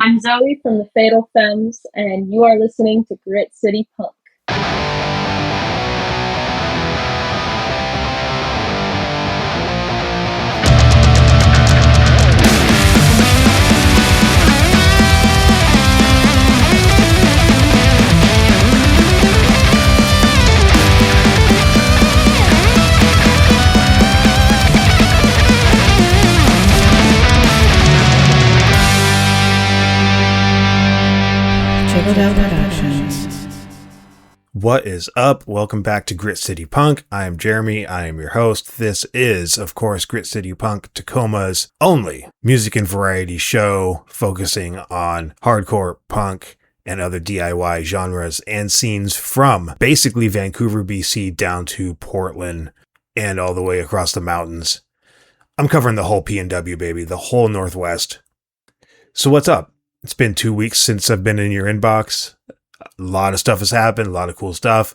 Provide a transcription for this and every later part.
I'm Zoey from the Fatal Femmes, and you are listening to Grit City Punk. What is up? Welcome back to Grit City Punk. I am Jeremy. I am your host. This is, of course, Grit City Punk, Tacoma's only music and variety show focusing on hardcore, punk, and other DIY genres and scenes from basically Vancouver, BC down to Portland and all the way across the mountains. I'm covering the whole PNW, baby, the whole Northwest. So what's up? It's been 2 weeks since I've been in your inbox. A lot of stuff has happened, a lot of cool stuff.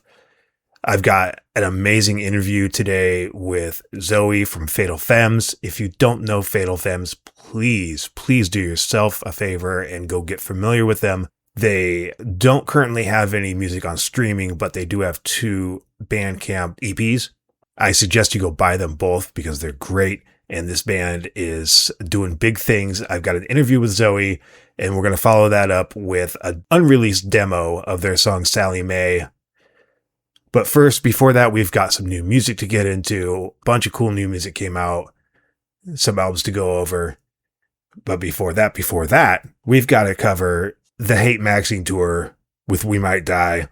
I've got an amazing interview today with Zoey from Fatal Femmes. If you don't know Fatal Femmes, please do yourself a favor and go get familiar with them. They don't currently have any music on streaming, but they do have 2 Bandcamp EPs. I suggest you go buy them both because they're great. And this band is doing big things. I've got an interview with Zoey, and we're going to follow that up with an unreleased demo of their song Sally Mae. But first, before that, we've got some new music to get into. A bunch of cool new music came out. Some albums to go over. But before that, we've got to cover the Hate Maxing Tour with We Might Die.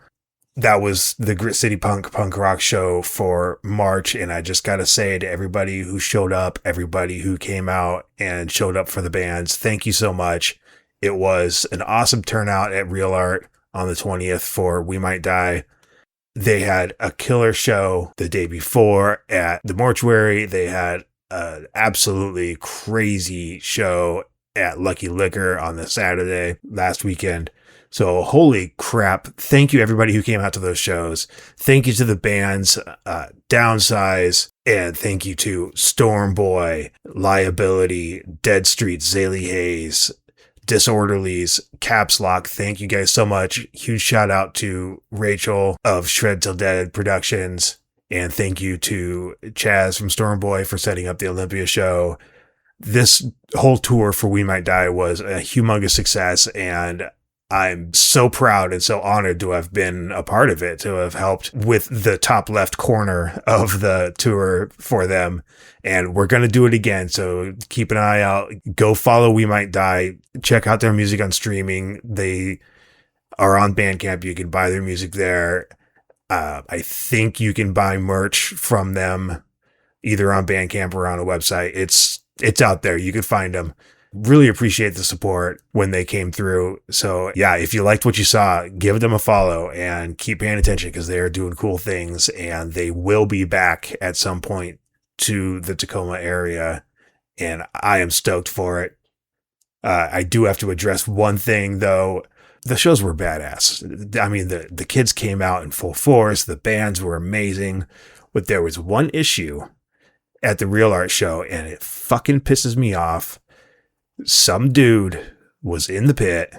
That was the Grit City Punk rock show for March, and I just got to say to everybody who showed up, everybody who came out and showed up for the bands, thank you so much. It was an awesome turnout at Real Art on the 20th for We Might Die. They had a killer show the day before at the Mortuary. They had an absolutely crazy show at Lucky Liquor on the Saturday last weekend. So holy crap. Thank you everybody who came out to those shows. Thank you to the bands, Downsize, and thank you to Storm Boy, Liability, Dead Street, Zaylee Hayes, Disorderlies, Caps Lock. Thank you guys so much. Huge shout out to Rachel of Shred Till Dead Productions. And thank you to Chaz from Storm Boy for setting up the Olympia show. This whole tour for We Might Die was a humongous success, and I'm so proud and so honored to have been a part of it, to have helped with the top left corner of the tour for them. And we're going to do it again. So keep an eye out. Go follow We Might Die. Check out their music on streaming. They are on Bandcamp. You can buy their music there. I think you can buy merch from them either on Bandcamp or on a website. It's out there. You can find them. Really appreciate the support when they came through. So yeah, if you liked what you saw, give them a follow and keep paying attention because they are doing cool things, and they will be back at some point to the Tacoma area, and I am stoked for it. I do have to address one thing though. The shows were badass. I mean, the kids came out in full force. The bands were amazing, but there was one issue at the Real Art show, and it fucking pisses me off. Some dude was in the pit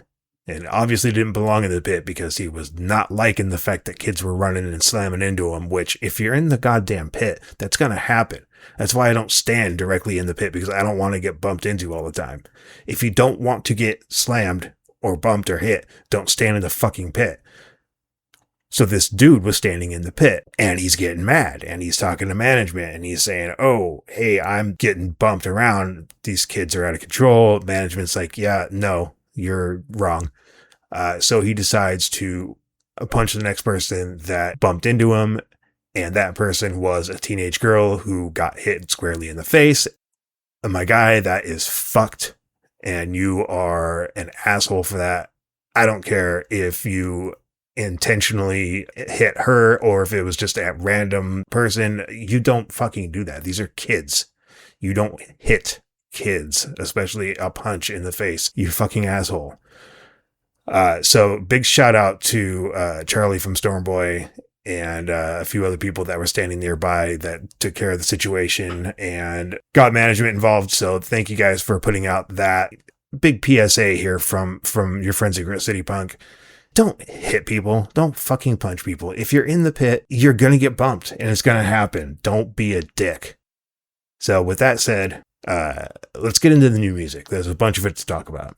and obviously didn't belong in the pit because he was not liking the fact that kids were running and slamming into him, which if you're in the goddamn pit, that's going to happen. That's why I don't stand directly in the pit, because I don't want to get bumped into all the time. If you don't want to get slammed or bumped or hit, don't stand in the fucking pit. So this dude was standing in the pit, and he's getting mad, and he's talking to management, and he's saying, oh, hey, I'm getting bumped around. These kids are out of control. Management's like, yeah, no, you're wrong. So he decides to punch the next person that bumped into him, and that person was a teenage girl who got hit squarely in the face. And my guy, that is fucked, and you are an asshole for that. I don't care if you intentionally hit her or if it was just a random person. You don't fucking do that. These are kids. You don't hit kids, especially a punch in the face, you fucking asshole. So big shout out to Charlie from Storm Boy and a few other people that were standing nearby that took care of the situation and got management involved. So thank you guys for putting out that. big PSA here from your friends at Grit City Punk. Don't hit people. Don't fucking punch people. If you're in the pit, you're going to get bumped and it's going to happen. Don't be a dick. So with that said, let's get into the new music. There's a bunch of it to talk about.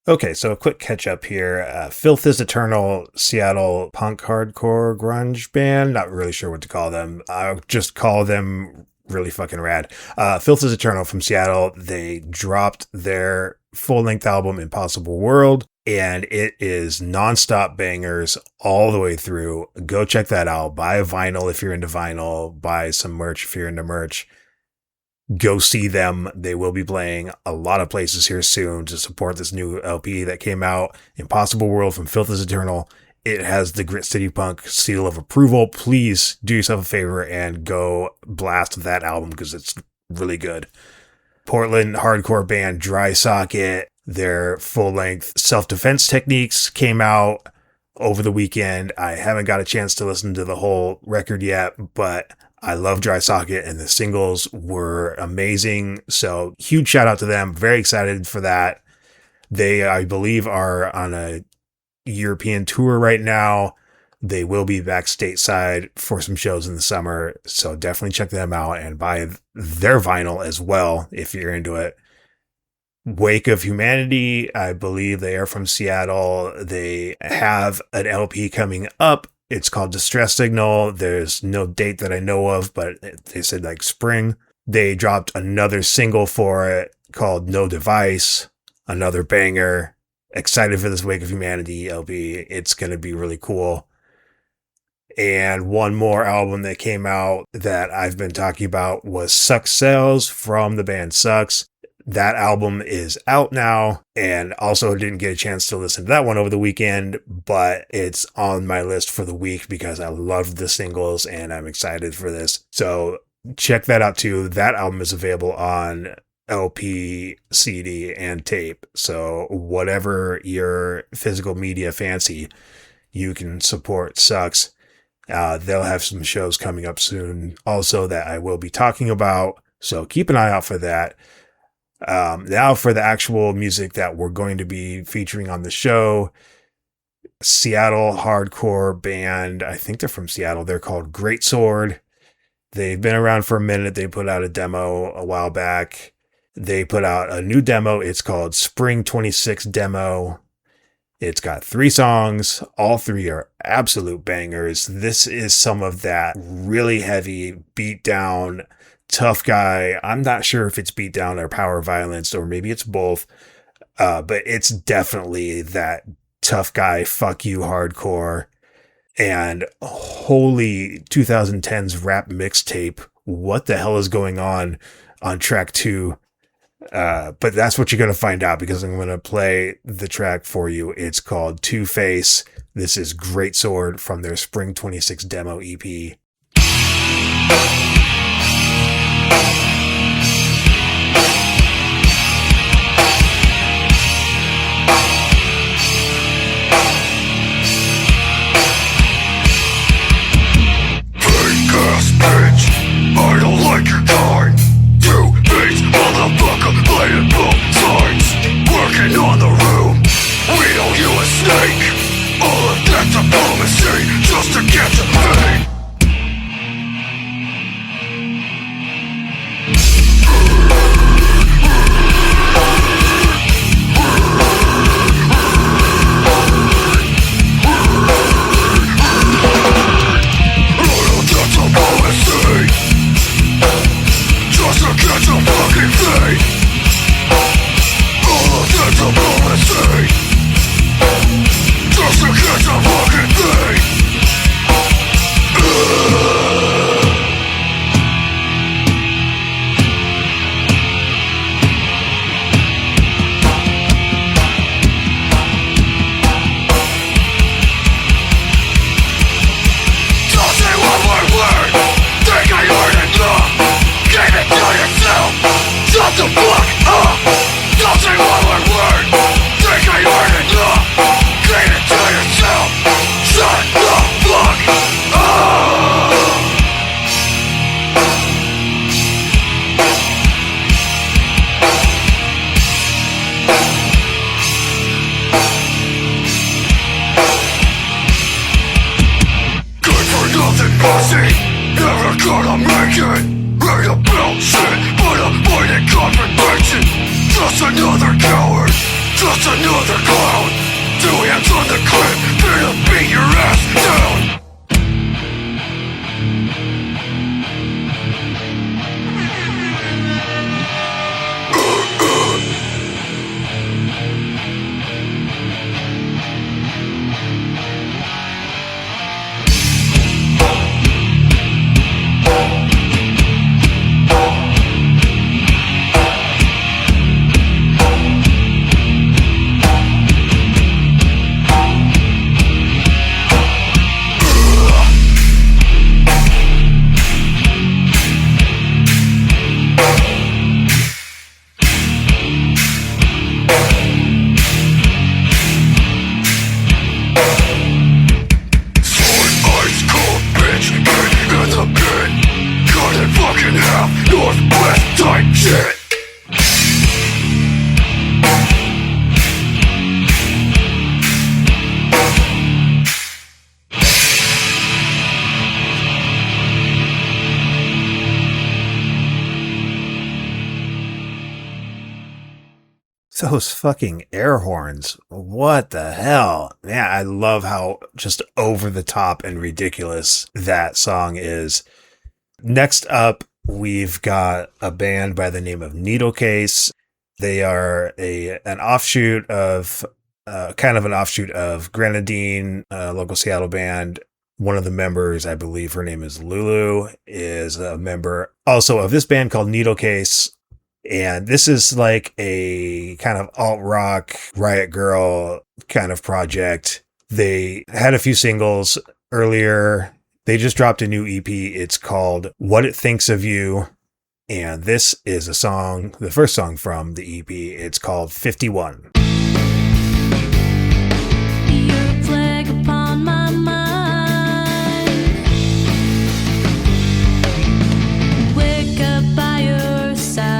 Okay, so a quick catch up here. Filth is Eternal, Seattle punk hardcore grunge band. Not really sure what to call them. I'll just call them really fucking rad. Filth is Eternal from Seattle. They dropped their full-length album, Impossible World, and it is nonstop bangers all the way through. Go check that out. Buy a vinyl if you're into vinyl. Buy some merch if you're into merch. Go see them. They will be playing a lot of places here soon to support this new LP that came out, Impossible World from Filth is Eternal. It has the Grit City Punk seal of approval. Please do yourself a favor and go blast that album because it's really good. Portland hardcore band Dry Socket, their full-length Self-Defense Techniques came out over the weekend. I haven't got a chance to listen to the whole record yet, but I love Dry Socket and the singles were amazing. So huge shout out to them. Very excited for that. They, I believe, are on a European tour right now. They will be back stateside for some shows in the summer. So definitely check them out and buy their vinyl as well if you're into it. Wake of Humanity, I believe they are from Seattle. They have an LP coming up. It's called Distress Signal. There's no date that I know of, but they said like spring. They dropped another single for it called No Device, another banger. Excited for this Wake of Humanity LP. It's going to be really cool. And one more album that came out that I've been talking about was Sucks Cells from the band Sucks. That album is out now, and also didn't get a chance to listen to that one over the weekend, but it's on my list for the week because I loved the singles and I'm excited for this. So check that out too. That album is available on LP, CD, and tape. So whatever your physical media fancy, you can support Sucks. They'll have some shows coming up soon also that I will be talking about. So keep an eye out for that. Now for the actual music that we're going to be featuring on the show. Seattle hardcore band. I think they're from Seattle. They're called Greatsword. They've been around for a minute. They put out a demo a while back. They put out a new demo. It's called Spring 26 Demo. It's got 3 songs. All 3 are absolute bangers. This is some of that really heavy beat down tough guy. I'm not sure if it's beat down or power violence, or maybe it's both. But it's definitely that tough guy, fuck you hardcore. And holy 2010s rap mixtape. What the hell is going on track 2? But that's what you're going to find out because I'm going to play the track for you. It's called Two-Face. This is Greatsword from their Spring 26 demo EP. I don't like your kind. 2 beats, motherfucker, playing both sides. Working on the room, we owe you a snake. All of that diplomacy, just to get to pay. Just to catch a fucking thing. All of that diplomacy. Just to catch a fucking thing. Don't say one more word. Think I heard enough. Keep it to yourself. Shut the fuck up. Don't say one more word. Think I heard hands on the clip, finna beat your ass down. Those fucking air horns. What the hell? Yeah, I love how just over the top and ridiculous that song is. Next up, we've got a band by the name of Needlecase. They are an offshoot of Grenadine, a local Seattle band. One of the members, I believe her name is Lulu, is a member also of this band called Needlecase. And this is like a kind of alt-rock, Riot Girl kind of project. They had a few singles earlier. They just dropped a new EP. It's called What It Thinks of You. And this is a song, the first song from the EP. It's called 51. You're a plague upon my mind. Wake up by your side.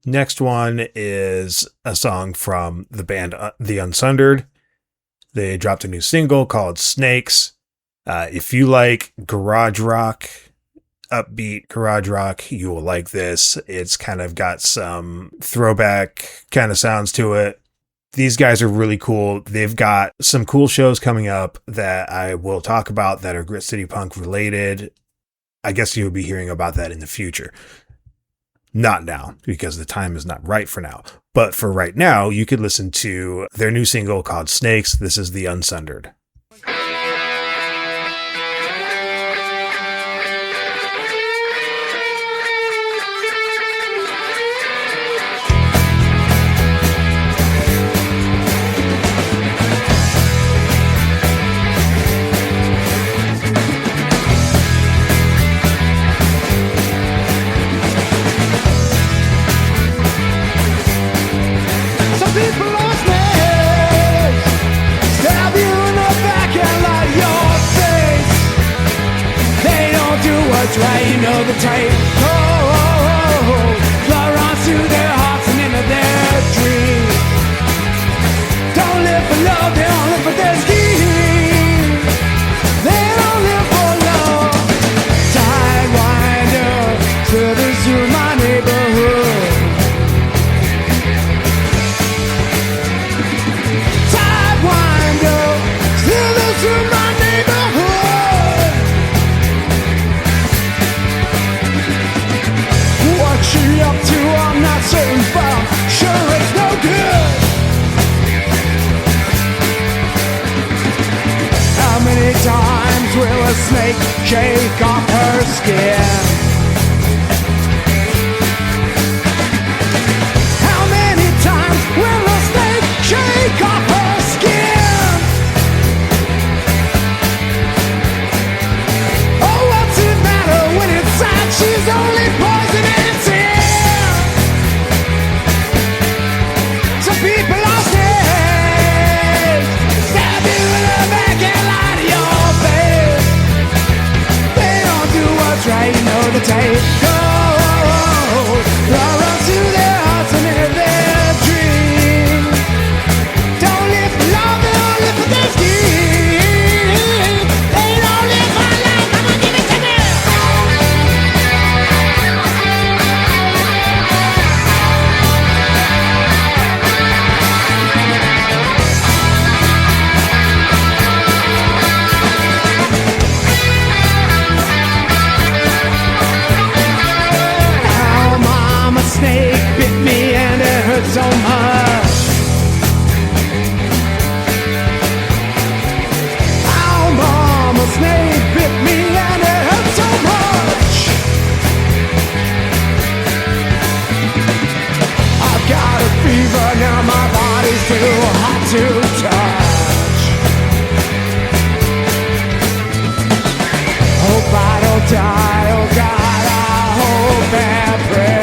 Next one is a song from the band The Unsundered. They dropped a new single called Snakes. If you like garage rock, upbeat garage rock, you will like this. It's kind of got some throwback kind of sounds to it. These guys are really cool. They've got some cool shows coming up that I will talk about that are Grit City Punk related. I guess you'll be hearing about that in the future. Not now, because the time is not right for now. But for right now, you could listen to their new single called Snakes. This is The Unsundered. People are snakes. what's right, you know the type. Flow on to their hearts and into their dreams. Don't live for love, they don't live for their scheme. They don't live for love. Sidewinder, slithers through my neighborhood. Sidewinder, slithers through my neighborhood. What she up to, I'm not certain, but I'm sure it's no good. How many times will a snake shake off her skin? How many times will a snake shake off her skin? Oh, what's it matter when inside she's only poison and sin? Some people are scared, stab you in the back and lie to your face. They don't do what's right, you know the tape. Go, run to their hearts and into their dreams. Don't live for love, they don't live for their scheme. They don't live for life, come on, give it to me. How mama snake bit me and it hurt so much. How mama snake bit me and it hurt so much. I've got a fever now, my body's too hot to touch. Hope I don't die, oh God, I hope and pray.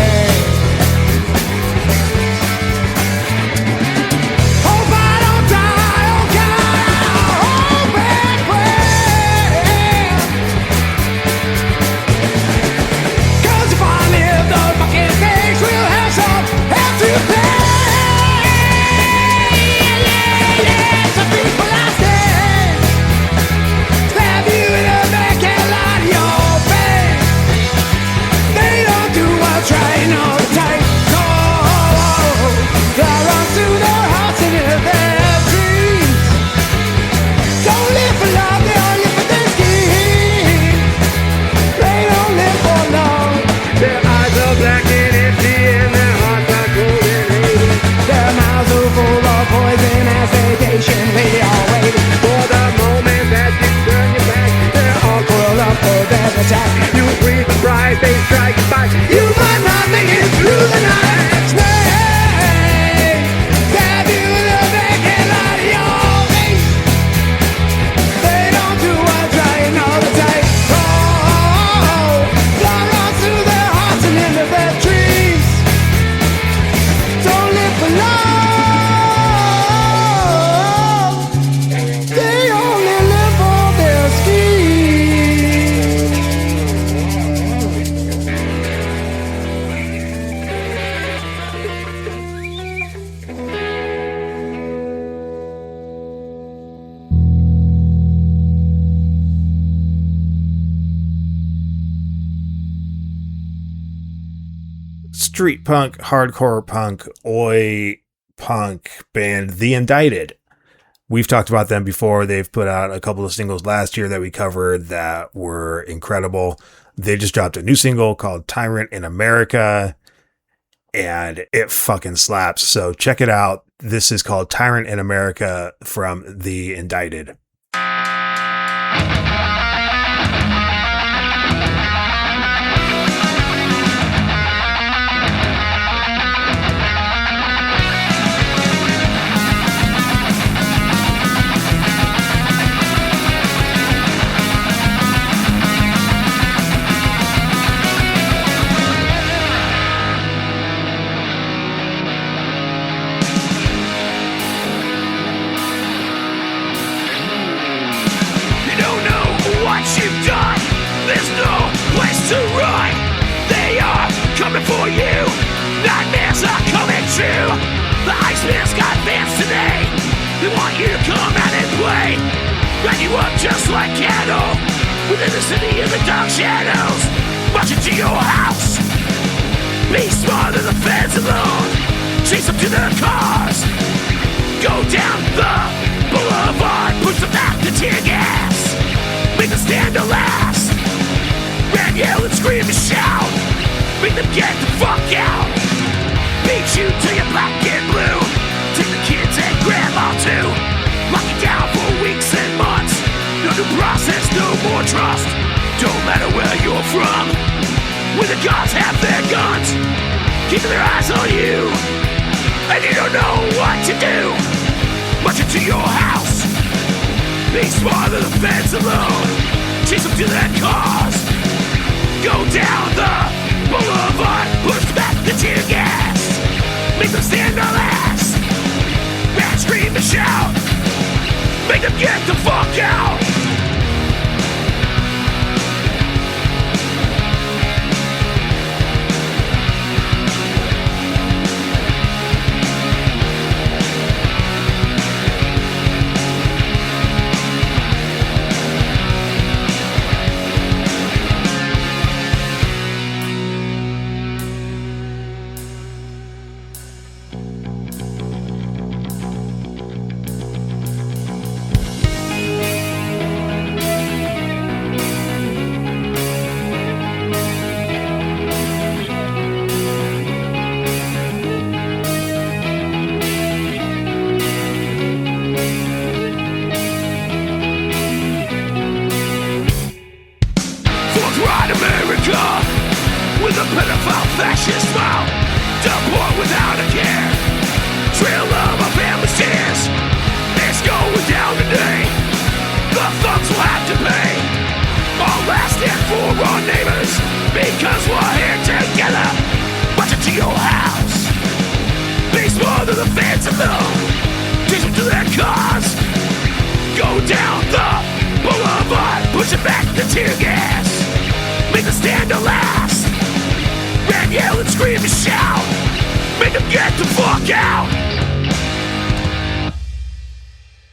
Hope I don't die, oh God, I hope and pray. 'Cause if I live, those fucking things will have some hell to pay. Yeah, some people I say stab you in the back and lie to your face. They don't do what's right, no tight. No, they run to their hearts and into their dreams. Don't live for love, they don't live for their scheme. They don't live for love. Their eyes are black and empty and their hearts are cold and hated. Their mouths are full of poison as they patiently are waiting for the moment that you turn your back. They're all coiled up for their attack. You breathe the pride, they strike back. You might not make it through the night. Snake, stab you in the back and lie to your face. They don't do what's right, you know the type. They run through their hearts and into their dreams. Don't live for love. They only live for their scheme. Street punk, hardcore punk, oi punk band The Indicted. We've talked about them before. They've put out a couple of singles last year that we covered that were incredible. They just dropped a new single called Tyrant in America, and it fucking slaps. So check it out. This is called Tyrant in America from The Indicted. to run. They are coming for you. Nightmares are coming true. The Iceman's got fans today. They want you to come out and play. Round you up just like cattle within the city of the dark shadows. March into your house. Be smarter than the feds alone. Chase them to their cars. Go down the boulevard. Push them back to tear gas. Make them stand or last. Red, yell, and scream and shout. Make them get the fuck out. Beat you till you're black and blue. Take the kids and grandma too. Lock you down for weeks and months. No new process, no more trust. Don't matter where you're from. When the gods have their guns, keeping their eyes on you, and you don't know what to do. March into your house. Be smarter than the feds alone. Chase them to their cars. Go down the boulevard. Push back the tear gas. Make them stand or last. Rap, scream and shout. Make them get the fuck out.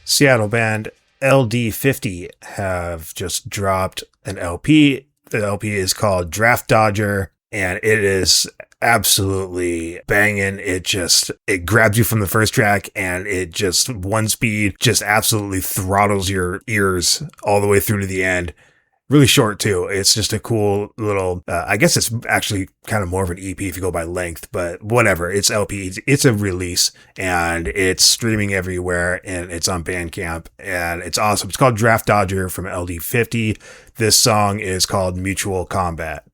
Seattle band LD50 have just dropped an LP. The LP is called Draft Dodger, and it is absolutely banging. It grabs you from the first track, and it just one speed just absolutely throttles your ears all the way through to the end. Really short too. It's just a cool little, I guess it's actually kind of more of an EP if you go by length, but whatever. It's LP. It's a release, and it's streaming everywhere, and it's on Bandcamp, and it's awesome. It's called Draft Dodger from LD50. This song is called Mutual Combat.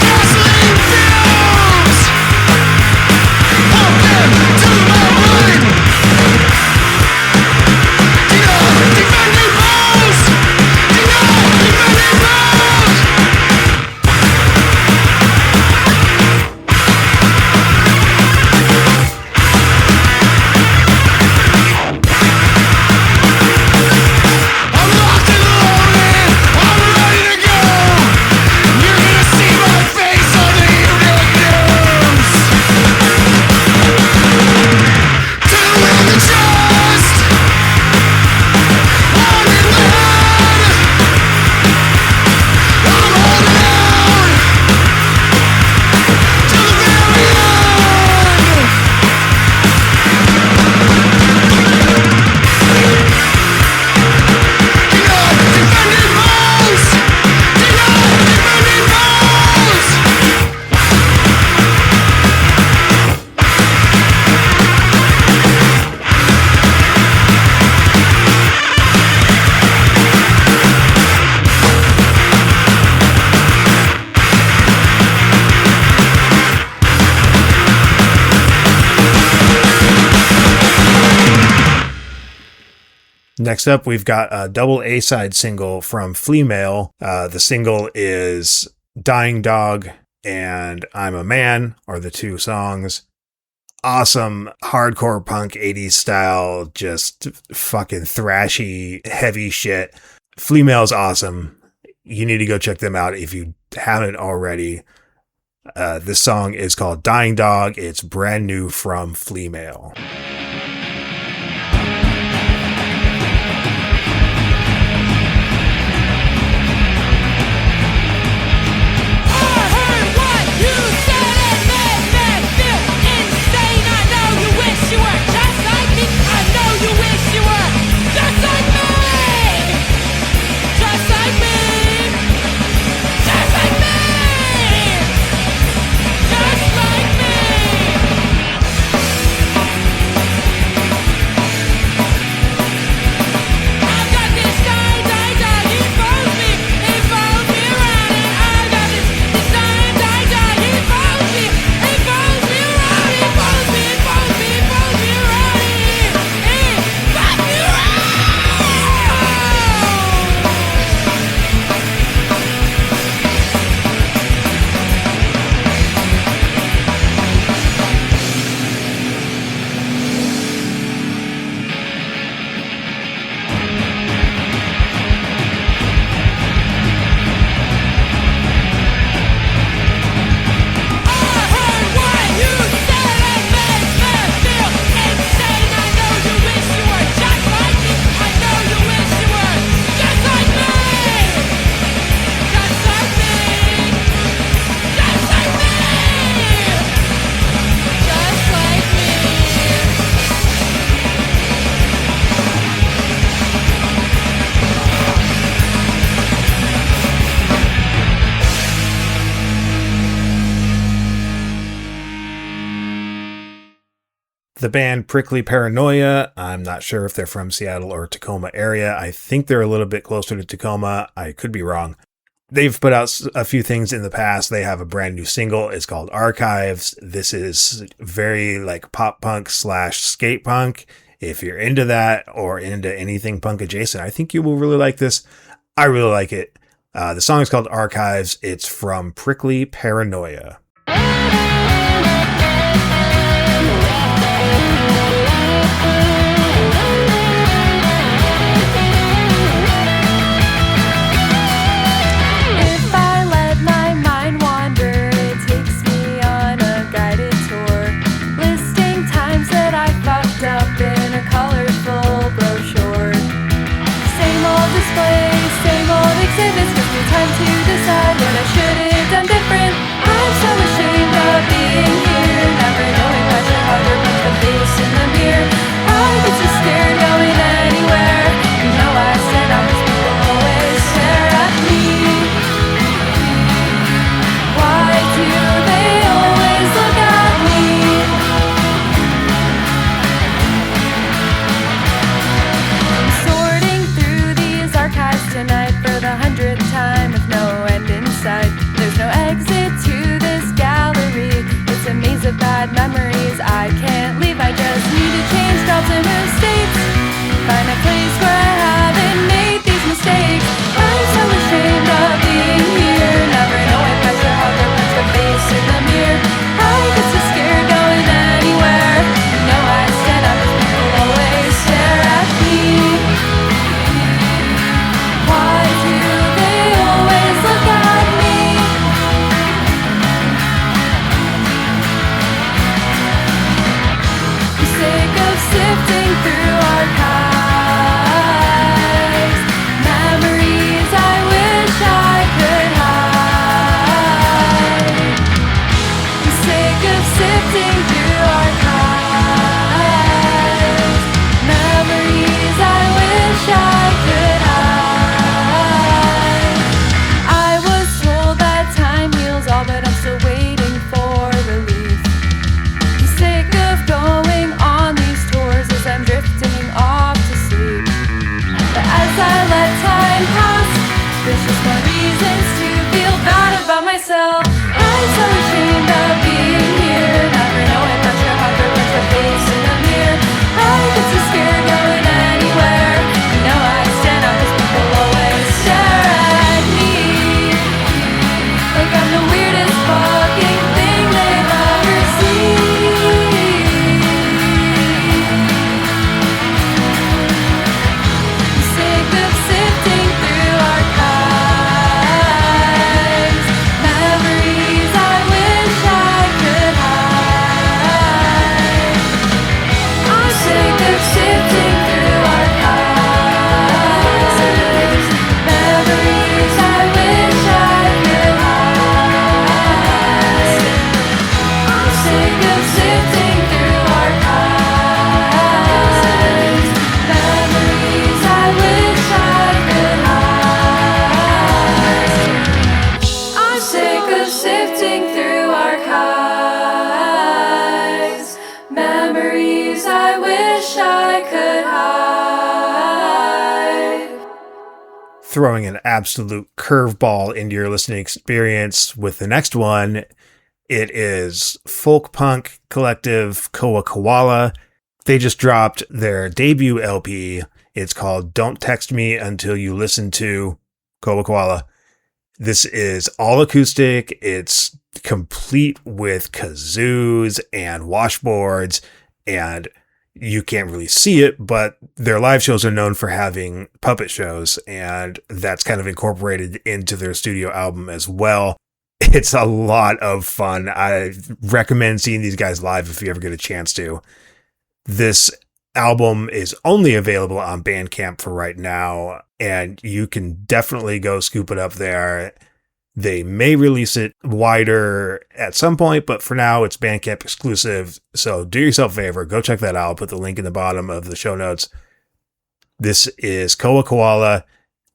Gasoline fumes. Walk them to my mind. Next up, we've got a double A-side single from Fleamale. The single is Dying Dog and I'm a Man are the two songs. Awesome hardcore punk 80s style, just fucking thrashy, heavy shit. Fleamale's awesome. You need to go check them out if you haven't already. This song is called Dying Dog. It's brand new from Fleamale. The band Prickly Paranoia, I'm not sure if they're from Seattle or Tacoma area. I think they're a little bit closer to Tacoma. I could be wrong. They've put out a few things in the past. They have a brand new single. It's called Archives. This is very like pop punk / skate punk. If you're into that or into anything punk adjacent, I think you will really like this. I really like it. The song is called Archives. It's from Prickly Paranoia. Time to decide what I should have done different. I'm so throwing an absolute curveball into your listening experience with the next one. It is folk punk collective Koala. They just dropped their debut LP. It's called Don't Text Me Until You Listen to Koala. This is all acoustic. It's complete with kazoos and washboards, and you can't really see it, but their live shows are known for having puppet shows, and that's kind of incorporated into their studio album as well. It's a lot of fun. I recommend seeing these guys live if you ever get a chance to. This album is only available on Bandcamp for right now, and you can definitely go scoop it up there. They may release it wider at some point, but for now it's Bandcamp exclusive. So do yourself a favor, go check that out. I'll put the link in the bottom of the show notes. This is Koala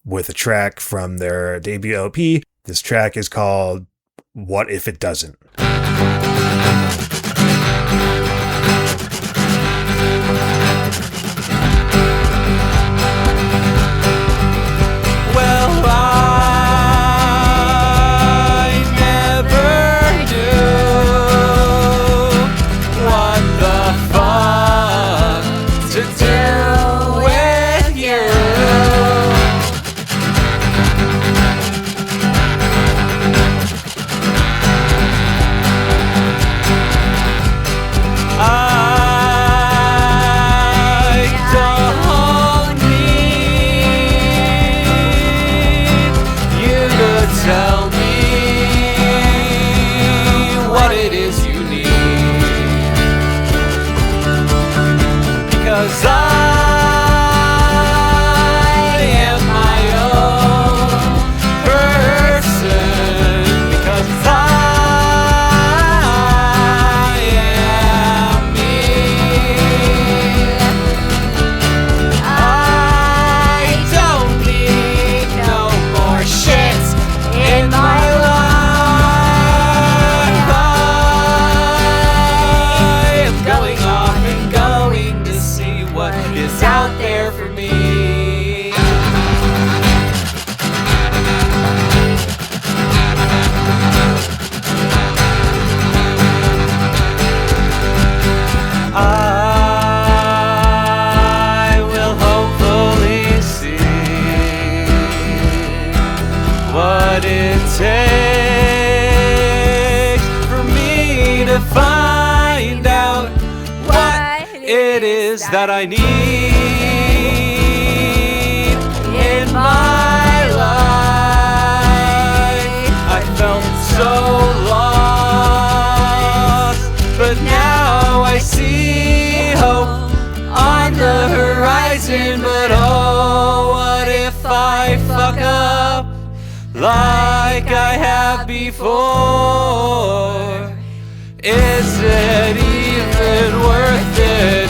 with a track from their debut LP. This track is called What If It Doesn't? That I need in my life. I felt so lost, but now I see hope on the horizon. But oh, what if I fuck up like I have before? Is it even worth it?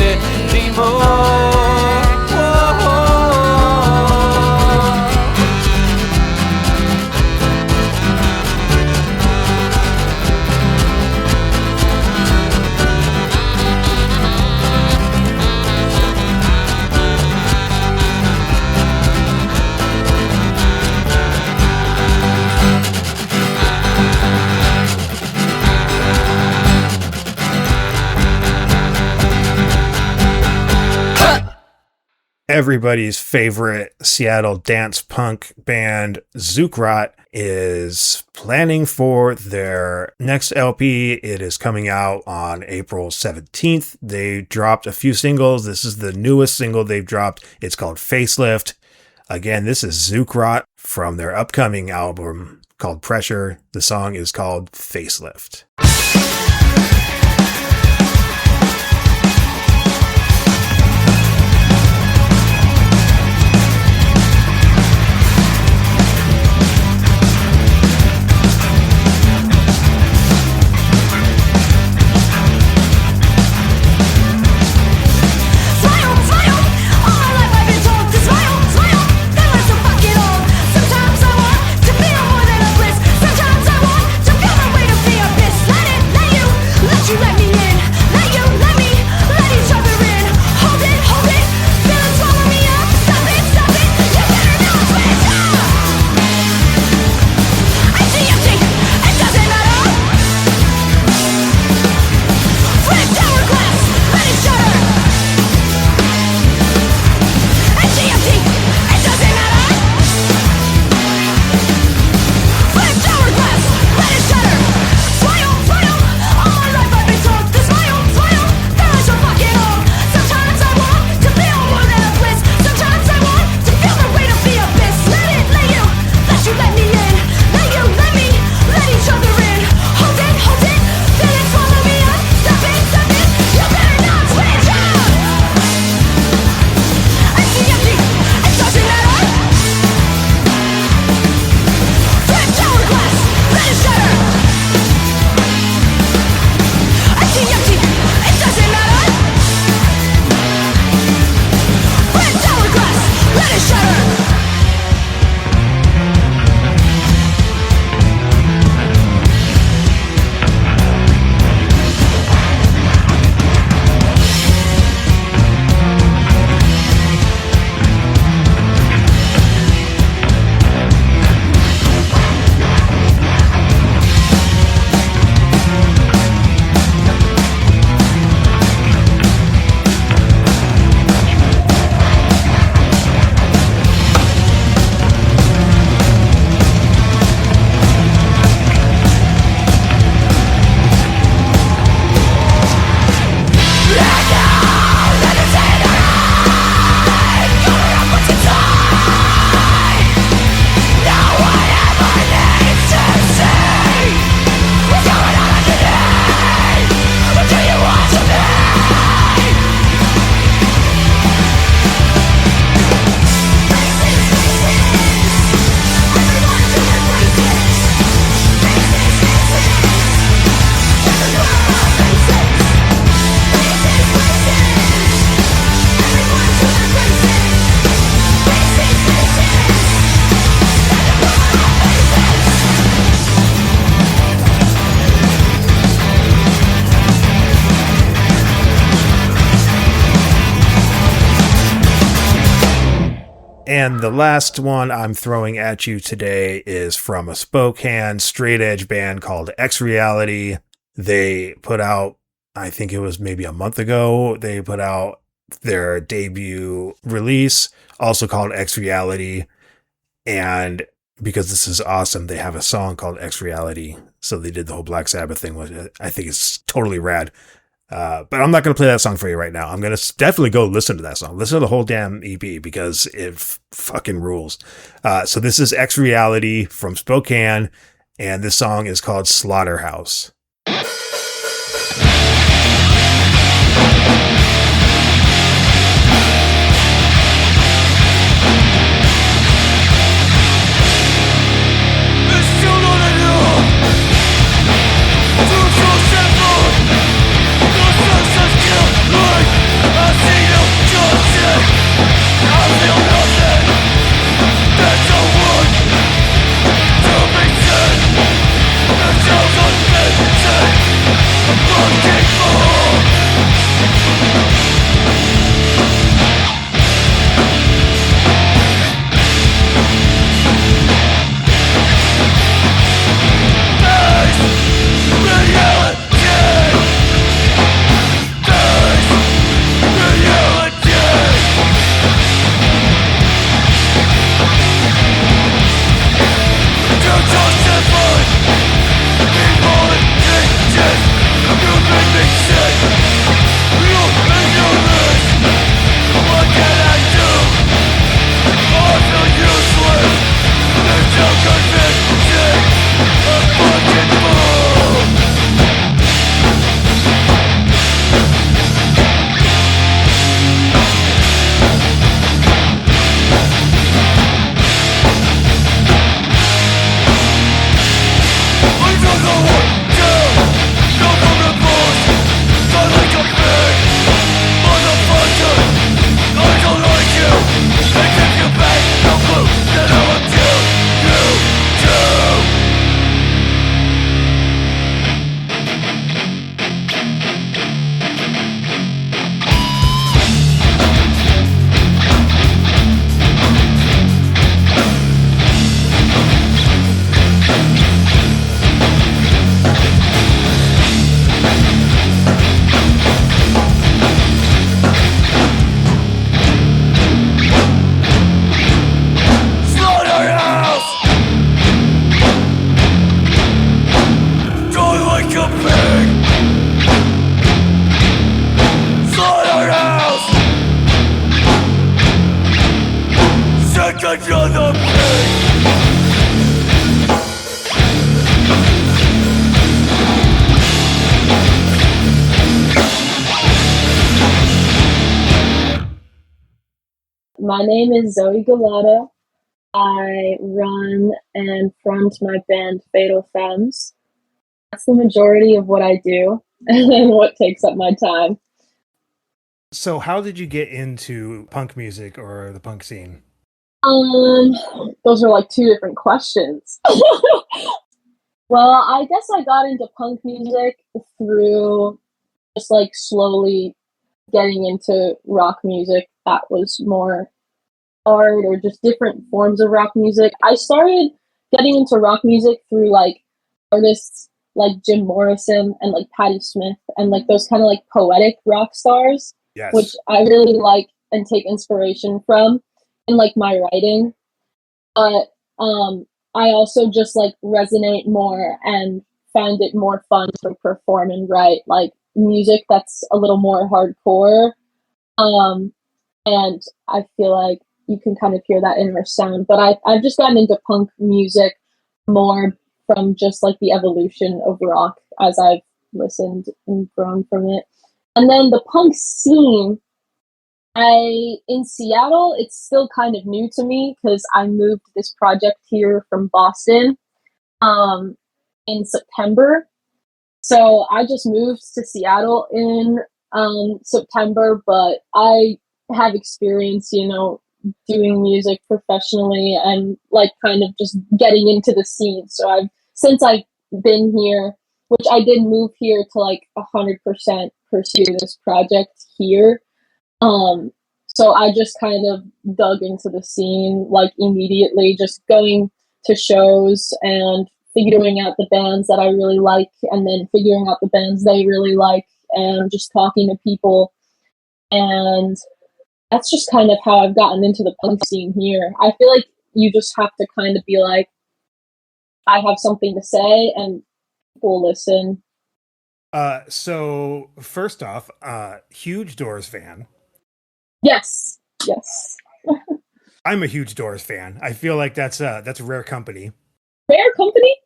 Everybody's favorite Seattle dance punk band, Zookraught, is planning for their next LP. It is coming out on April 17th. They dropped a few singles. This is the newest single they've dropped. It's called Facelift. Again, this is Zookraught from their upcoming album called Pressure. The song is called Facelift. Sometimes I want to feel more than a bliss. Sometimes I want to feel my way to be a piss. Let it And the last one I'm throwing at you today is from a Spokane straight edge band called X Reality. They put out, I think it was maybe a month ago, they put out their debut release, also called X Reality. And because this is awesome, they have a song called X Reality. So they did the whole Black Sabbath thing with it. I think it's totally rad. But I'm not going to play that song for you right now. I'm going to definitely go listen to that song. Listen to the whole damn EP because it fucking rules. So this is X Reality from Spokane, and this song is called Slaughterhouse. My name is Zoey Galata. I run and front my band Fatal Femmes. That's the majority of what I do and what takes up my time. So how did you get into punk music or the punk scene? Those are like two different questions. Well, I guess I got into punk music through just like slowly getting into rock music that was more art or just different forms of rock music. I started getting into rock music through like artists like Jim Morrison and like Patti Smith and like those kind of like poetic rock stars, Yes. which I really like and take inspiration from in like my writing. But I also just like resonate more and find it more fun to perform and write like music that's a little more hardcore. And I feel like you can kind of hear that in our sound. But I've just gotten into punk music more from just like the evolution of rock as I've listened and grown from it. And then the punk scene, in Seattle, it's still kind of new to me because I moved this project here from Boston in September. So I just moved to Seattle in September, but I have experience, doing music professionally and like kind of just getting into the scene. So since I've been here, which I did move here to like 100% pursue this project here. So I just kind of dug into the scene like immediately, just going to shows and figuring out the bands that I really like, and then figuring out the bands they really like, and just talking to people. And that's just kind of how I've gotten into the punk scene here. I feel like you just have to kind of be like, I have something to say, and people listen. So first off, huge Doors fan. Yes. I'm a huge Doors fan. I feel like that's a rare company. Rare company?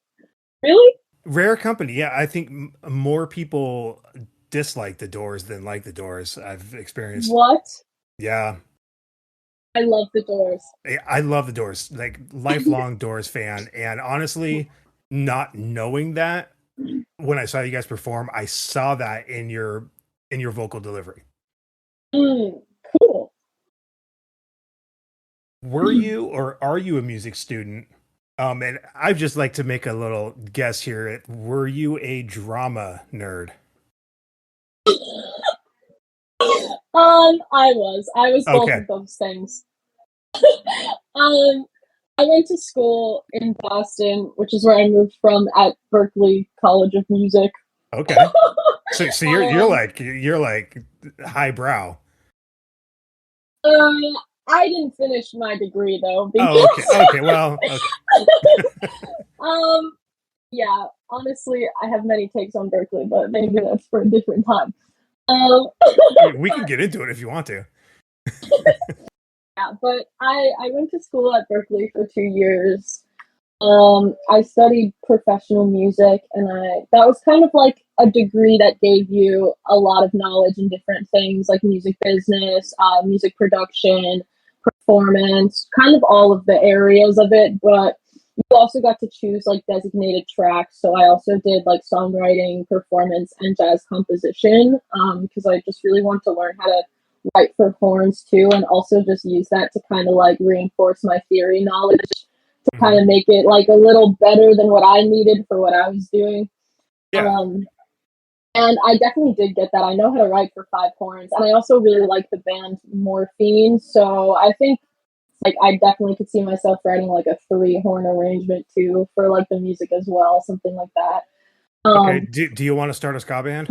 Really? Rare company, yeah. I think more people dislike the Doors than like the Doors. I've experienced. What? Yeah. I love the Doors. I love the Doors, like lifelong Doors fan. And honestly, not knowing that, when I saw you guys perform, I saw that in your vocal delivery. Cool. Were you or are you a music student? And I'd just like to make a little guess here. Were you a drama nerd? I was both Okay. of those things. I went to school in Boston, which is where I moved from, at Berklee College of Music. Okay. So you're like highbrow. I didn't finish my degree though. Oh, okay. Well, okay. Yeah. Honestly, I have many takes on Berklee, but maybe that's for a different time. We can get into it if you want to. Yeah, but I went to school at Berklee for 2 years. I studied professional music, and that was kind of like a degree that gave you a lot of knowledge in different things like music business, music production, performance, kind of all of the areas of it. But you also got to choose like designated tracks. So I also did like songwriting, performance, and jazz composition, because I just really want to learn how to write for horns too, and also just use that to kind of like reinforce my theory knowledge to kind of make it like a little better than what I needed for what I was doing. Yeah. And I definitely did get that. I know how to write for 5 horns, and I also really like the band Morphine. So I think like I definitely could see myself writing like a 3-horn arrangement too for like the music as well, something like that. Okay. Do you want to start a ska band?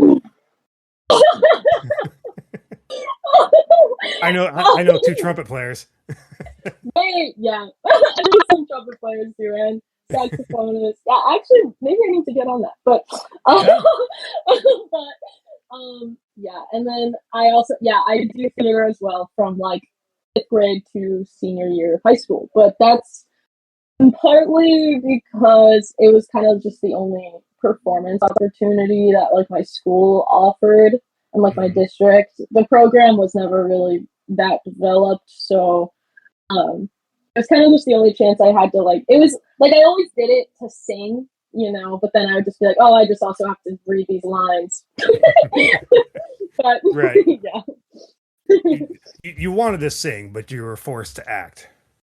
I know 2 trumpet players. Yeah. I know some trumpet players do, and saxophonists. Yeah, actually, maybe I need to get on that. But, yeah. And then I do theater as well from like 5th grade to senior year of high school. But that's partly because it was kind of just the only performance opportunity that like my school offered, and like my district. The program was never really that developed, so it was kind of just the only chance I had to like. It was like I always did it to sing, but then I would just be like, oh, I just also have to read these lines. But Right. Yeah. You wanted to sing, but you were forced to act.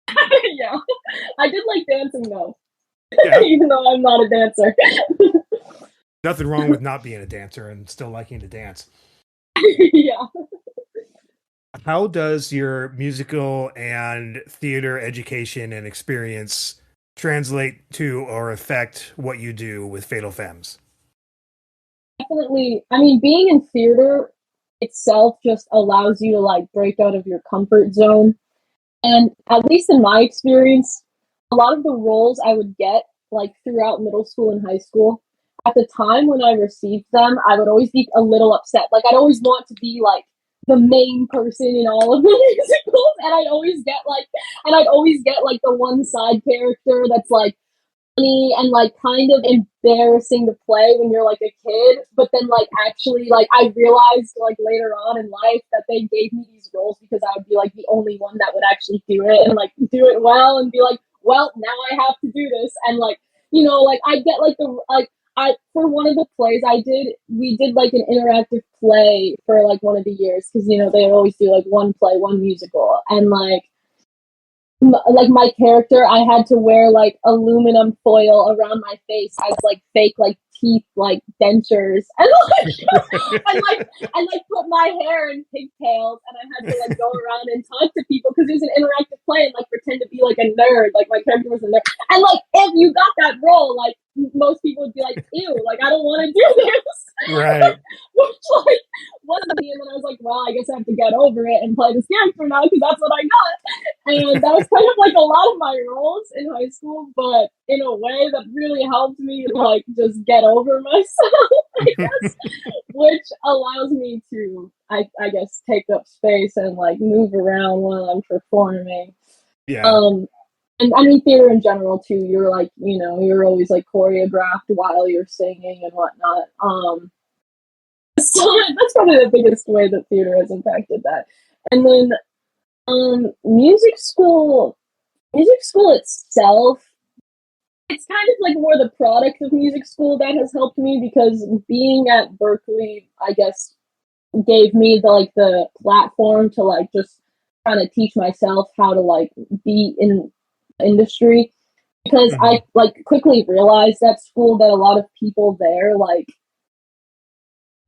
Yeah, I did like dancing though, Yeah. even though I'm not a dancer. Nothing wrong with not being a dancer and still liking to dance. Yeah. How does your musical and theater education and experience translate to or affect what you do with Fatal Femmes? Definitely. I mean, being in theater itself just allows you to like break out of your comfort zone. And at least in my experience, a lot of the roles I would get like throughout middle school and high school, at the time when I received them, I would always be a little upset. Like I'd always want to be like the main person in all of the musicals, and I'd always get like the one side character that's like funny and like kind of embarrassing to play when you're like a kid, but then like actually like I realized like later on in life that they gave me these roles because I would be like the only one that would actually do it and like do it well and be like, well, now I have to do this. And like, like I get like for one of the plays we did like an interactive play for like one of the years, because they always do like one play, one musical, and like my character, I had to wear like aluminum foil around my face as like fake like teeth like dentures and like put my hair in pigtails, and I had to like go around and talk to people because it was an interactive play and like pretend to be like a nerd, like my character was a nerd. And like if you got that role, like most people would be like, ew, like I don't want to do this. Right. Which like wasn't me, and then I was like, well, I guess I have to get over it and play this character now because that's what I got. And that was kind of like a lot of my roles in high school, but in a way that really helped me like just get over myself, I guess, which allows me to, I guess, take up space and like move around while I'm performing. Yeah. And I mean, theater in general too. You're like, you know, you're always like choreographed while you're singing and whatnot. So that's probably the biggest way that theater has impacted that. And then music school itself, it's kind of like more the product of music school that has helped me, because being at Berkeley, I guess, gave me the platform to like just kind of teach myself how to like be in industry, because I like quickly realized at school that a lot of people there like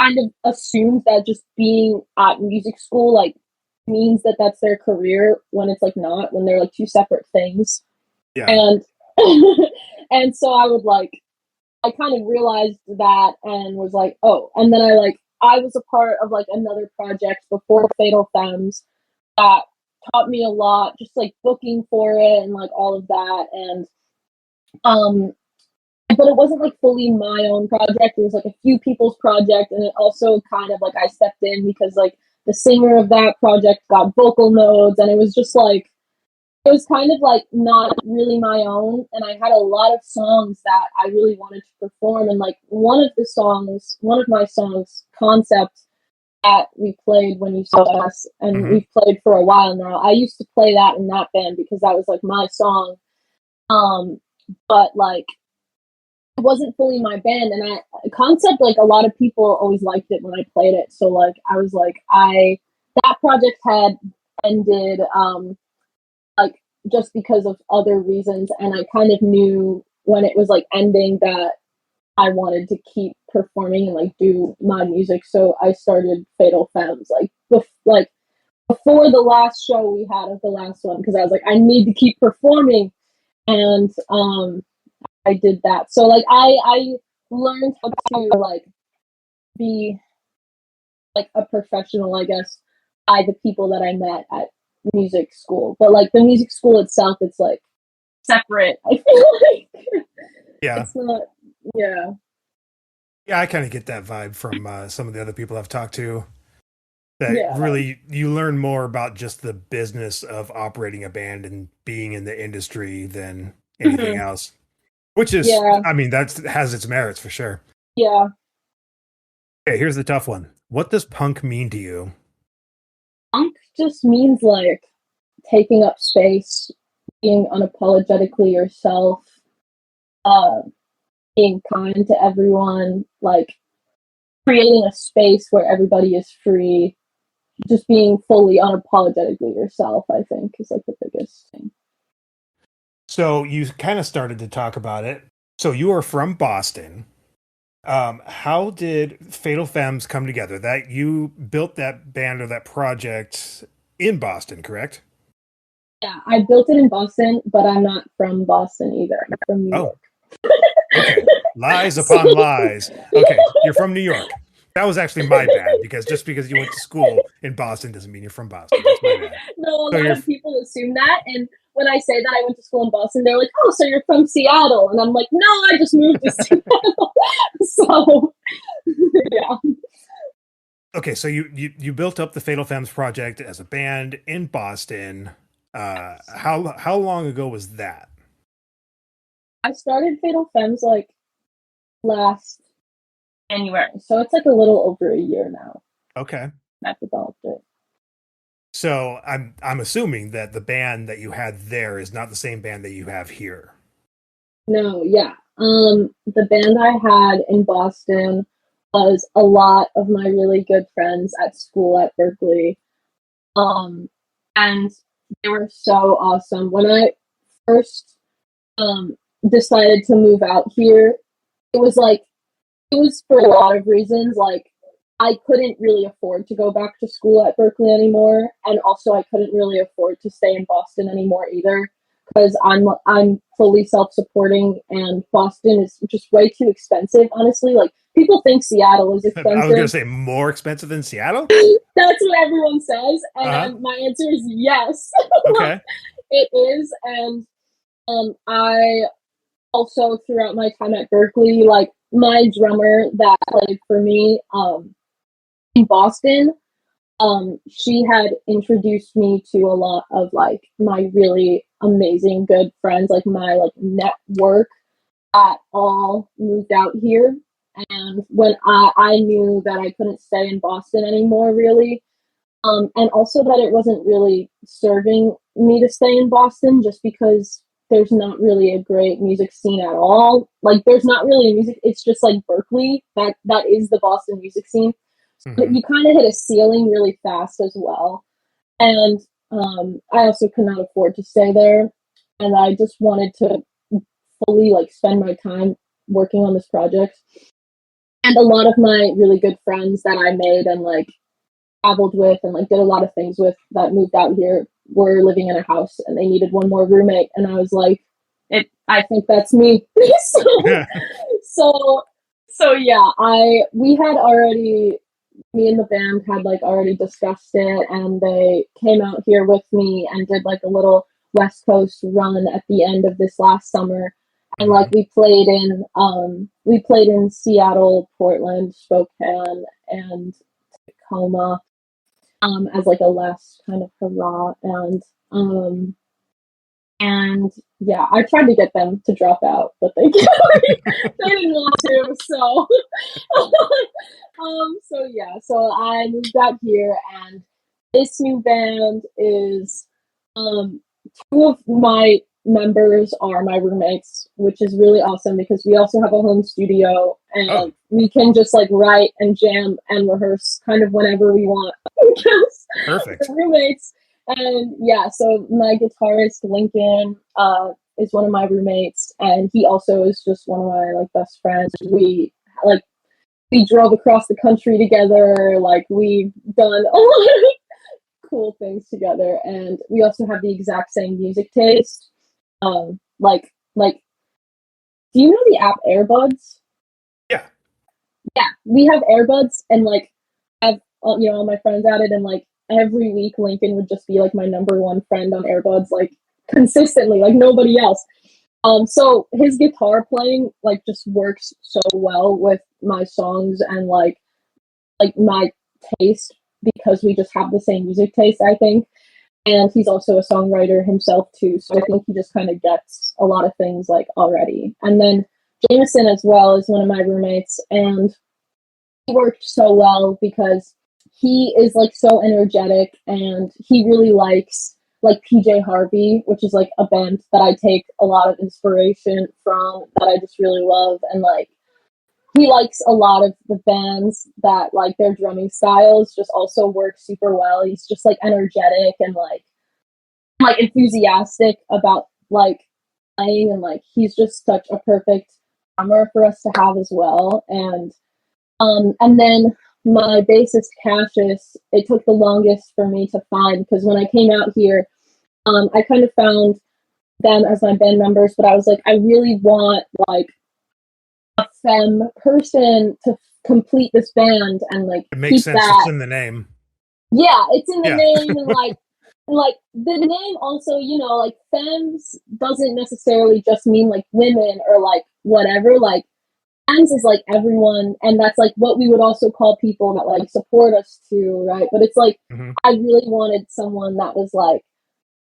kind of assumed that just being at music school like means that that's their career, when it's like not, when they're like two separate things. Yeah. And and so I kind of realized that and was like, oh, and then I was a part of like another project before Fatal Femmes that taught me a lot, just like booking for it and like all of that. And but it wasn't like fully my own project. It was like a few people's project, and it also kind of like I stepped in because like the singer of that project got vocal nodes, and it was just like it was kind of like not really my own. And I had a lot of songs that I really wanted to perform, and like one of my songs, Concept, that we played when you saw us, and we've played for a while now. I used to play that in that band because that was like my song. But like it wasn't fully my band, and Concept, like a lot of people always liked it when I played it. So like I was like that project had ended like just because of other reasons, and I kind of knew when it was like ending that I wanted to keep performing and like do my music. So I started Fatal Femmes like before the last show we had of the last one, because I was like, I need to keep performing. And I did that. So like I learned how to like be like a professional, I guess, by the people that I met at music school. But like the music school itself, it's like separate, I feel like. Yeah. It's not, yeah. Yeah, I kind of get that vibe from some of the other people I've talked to. That really, you learn more about just the business of operating a band and being in the industry than anything else. Which is, I mean, that has its merits for sure. Yeah. Okay, here's the tough one. What does punk mean to you? Punk just means like taking up space, being unapologetically yourself, being kind to everyone, like creating a space where everybody is free, just being fully unapologetically yourself, I think, is like the biggest thing. So you kind of started to talk about it. So you are from Boston. How did Fatal Femmes come together? That you built that band or that project in Boston, correct? Yeah, I built it in Boston, but I'm not from Boston either. I'm from New York. Okay, lies upon lies. Okay, you're from New York. That was actually my bad, because just because you went to school in Boston doesn't mean you're from Boston. That's my bad. No, a lot of people assume that, and when I say that I went to school in Boston, they're like, oh, so you're from Seattle. And I'm like, no, I just moved to Seattle. So, yeah. Okay, so you built up the Fatal Femmes project as a band in Boston. How long ago was that? I started Fatal Femmes like last January, so it's like a little over a year now. Okay. I've developed it. So I'm assuming that the band that you had there is not the same band that you have here. No, yeah. The band I had in Boston was a lot of my really good friends at school at Berkeley. And they were so awesome. When I first decided to move out here, it was like it was for a lot of reasons. Like, I couldn't really afford to go back to school at Berkeley anymore, and also I couldn't really afford to stay in Boston anymore either, because I'm fully self-supporting, and Boston is just way too expensive. Honestly, like, people think Seattle is I was going to expensive. say more expensive than Seattle. That's what everyone says, and my answer is yes. Okay. It is, and I also, throughout my time at Berkeley, like, my drummer that played for me in Boston, she had introduced me to a lot of like my really amazing good friends, like my like network that all moved out here. And when I knew that I couldn't stay in Boston anymore, really, and also that it wasn't really serving me to stay in Boston, just because there's not really a great music scene at all. Like, there's not really a music. It's just like Berkeley. That is the Boston music scene. So you kind of hit a ceiling really fast as well. And I also could not afford to stay there, and I just wanted to fully like spend my time working on this project. And a lot of my really good friends that I made and like traveled with and like did a lot of things with that moved out here were living in a house, and they needed one more roommate, and I was like, I think that's me. so yeah, we had already, me and the band had like already discussed it, and they came out here with me and did like a little West Coast run at the end of this last summer. And like we played in Seattle, Portland, Spokane, and Tacoma as like a last kind of hurrah. And yeah, I tried to get them to drop out, but they didn't want to. So I moved out here, and this new band is two of my members are my roommates, which is really awesome because we also have a home studio, and we can just like write and jam and rehearse kind of whenever we want. Perfect. We're roommates. And yeah, so my guitarist Lincoln is one of my roommates, and he also is just one of my like best friends. We drove across the country together, like we've done a lot of cool things together, and we also have the exact same music taste. Like, do you know the app Airbuds? Yeah. Yeah, we have Airbuds, and like I've all my friends at it, and like every week Lincoln would just be like my number one friend on Airbuds, like consistently, like nobody else. So his guitar playing like just works so well with my songs and like my taste, because we just have the same music taste, I think. And he's also a songwriter himself too, so I think he just kind of gets a lot of things like already. And then Jameson as well is one of my roommates, and he worked so well because he is like so energetic, and he really likes like PJ Harvey, which is like a band that I take a lot of inspiration from, that I just really love. And like he likes a lot of the bands that like their drumming styles just also work super well. He's just like energetic and like enthusiastic about like playing, and like he's just such a perfect drummer for us to have as well. And then my bassist Cassius, it took the longest for me to find, because when I came out here, I kind of found them as my band members, but I was like, I really want like a femme person to complete this band, and like it makes sense. That. It's in the name. Yeah, it's in the name, and like the name also, like femmes doesn't necessarily just mean like women or like whatever. Like femmes is like everyone, and that's like what we would also call people that like support us too, right? But it's like I really wanted someone that was like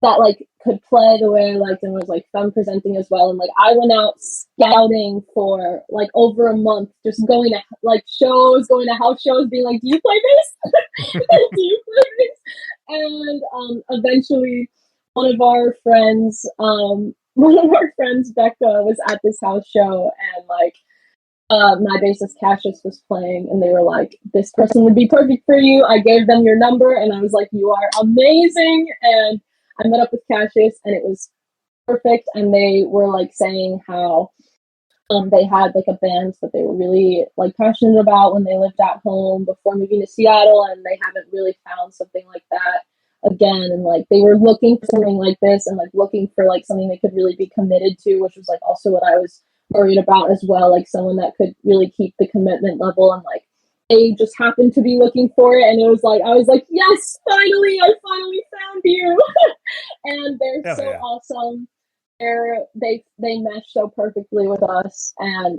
that like could play the way I liked and was like femme presenting as well. And like I went out scouting for like over a month, just going to like shows, going to house shows, being like, do you play this? Do you play this? And eventually one of our friends, Becca, was at this house show, and like my bassist Cassius was playing, and they were like, this person would be perfect for you. I gave them your number, and I was like, you are amazing. And I met up with Cassius, and it was perfect. And they were like saying how They had like a band that they were really like passionate about when they lived at home before moving to Seattle, and they haven't really found something like that again. And like they were looking for something like this and like looking for like something they could really be committed to, which was like also what I was worried about as well, like someone that could really keep the commitment level. And like they just happened to be looking for it, and it was like I was like, yes, finally, I finally found you. And they're Hell so yeah. awesome. They mesh so perfectly with us, and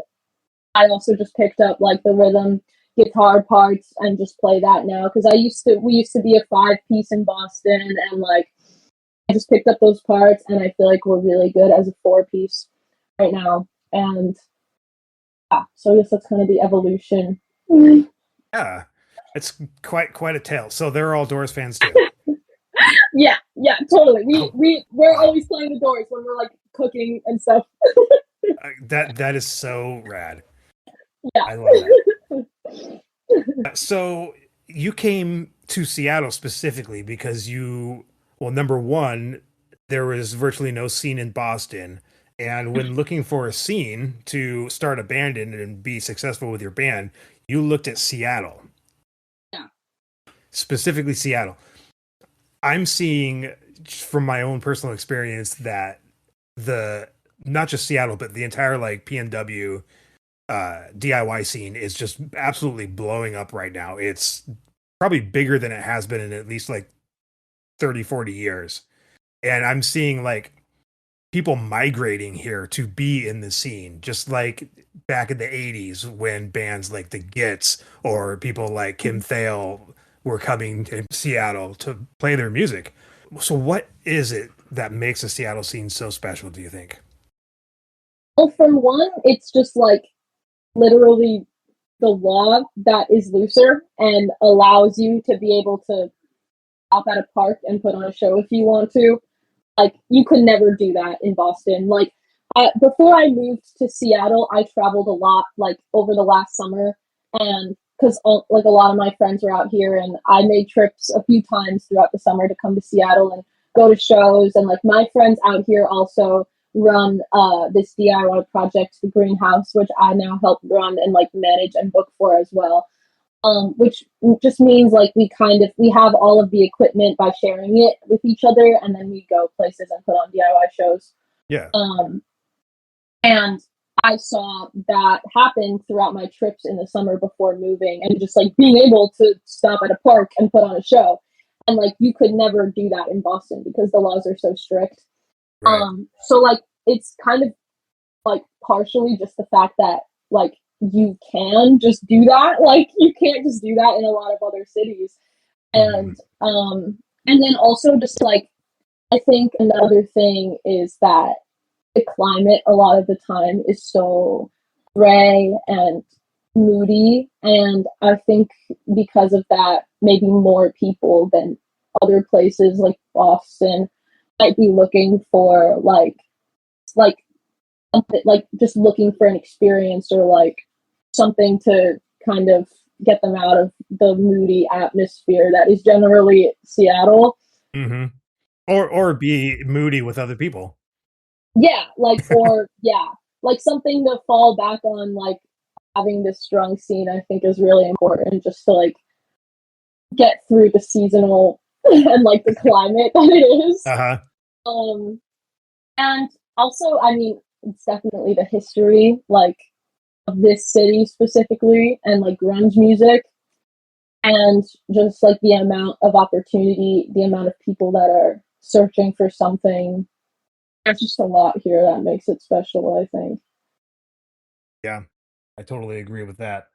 I also just picked up like the rhythm guitar parts and just play that now, because we used to be a 5-piece in Boston, and like I just picked up those parts, and I feel like we're really good as a 4-piece right now. And yeah, so I guess that's kind of the evolution. Yeah, it's quite a tale. So they're all Doors fans too. Yeah, totally. We're always playing the Doors when we're like cooking and stuff. That is so rad. Yeah. I love that. So you came to Seattle specifically because number one, there was virtually no scene in Boston. And when looking for a scene to start a band in and be successful with your band, you looked at Seattle. Yeah. Specifically Seattle. I'm seeing from my own personal experience that not just Seattle, but the entire like PNW DIY scene is just absolutely blowing up right now. It's probably bigger than it has been in at least like 30, 40 years. And I'm seeing like people migrating here to be in the scene, just like back in the 80s when bands like the Gits or people like Kim Thale were coming to Seattle to play their music. So what is it that makes the Seattle scene so special, do you think? Well, for one, it's just like literally the law that is looser and allows you to be able to stop at a park and put on a show if you want to. Like, you could never do that in Boston. Like, before I moved to Seattle, I traveled a lot, like, over the last summer, and because, like, a lot of my friends were out here, and I made trips a few times throughout the summer to come to Seattle and go to shows, and, like, my friends out here also run this DIY project, the Greenhouse, which I now help run and, like, manage and book for as well. Which just means like we have all of the equipment by sharing it with each other, and then we go places and put on DIY shows. Yeah. And I saw that happen throughout my trips in the summer before moving, and just like being able to stop at a park and put on a show. And like you could never do that in Boston because the laws are so strict. Right. So like it's kind of like partially just the fact that like you can just do that. Like you can't just do that in a lot of other cities. And and then also just like I think another thing is that the climate a lot of the time is so gray and moody, and I think because of that maybe more people than other places like Boston might be looking for like just looking for an experience or like something to kind of get them out of the moody atmosphere that is generally Seattle. Mm-hmm. Or be moody with other people. Yeah, like like something to fall back on. Like having this strong scene, I think, is really important just to like get through the seasonal and like the climate that it is. And also, I mean, it's definitely the history, like, of this city specifically, and like grunge music, and just like the amount of opportunity, the amount of people that are searching for something. There's just a lot here that makes it special, I think. Yeah, I totally agree with that.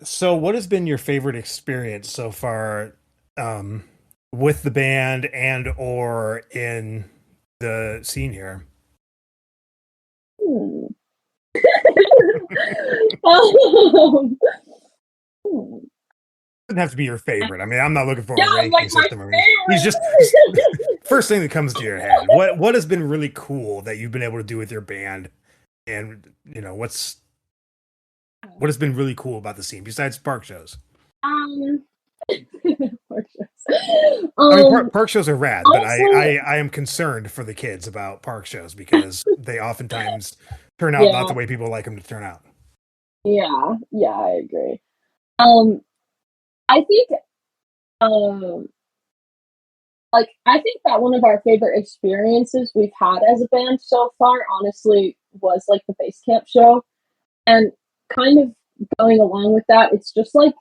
So what has been your favorite experience so far with the band and or in the scene here? Doesn't have to be your favorite. I mean, I'm not looking for a ranking system or anything. He's just first thing that comes to your head. What has been really cool that you've been able to do with your band, and you know what has been really cool about the scene besides park shows? Park shows. I mean, park shows are rad, but I am concerned for the kids about park shows because they oftentimes turn out not the way people like them to turn out. Yeah, I agree. I think, I think that one of our favorite experiences we've had as a band so far, honestly, was like the base camp show, and kind of going along with that, it's just like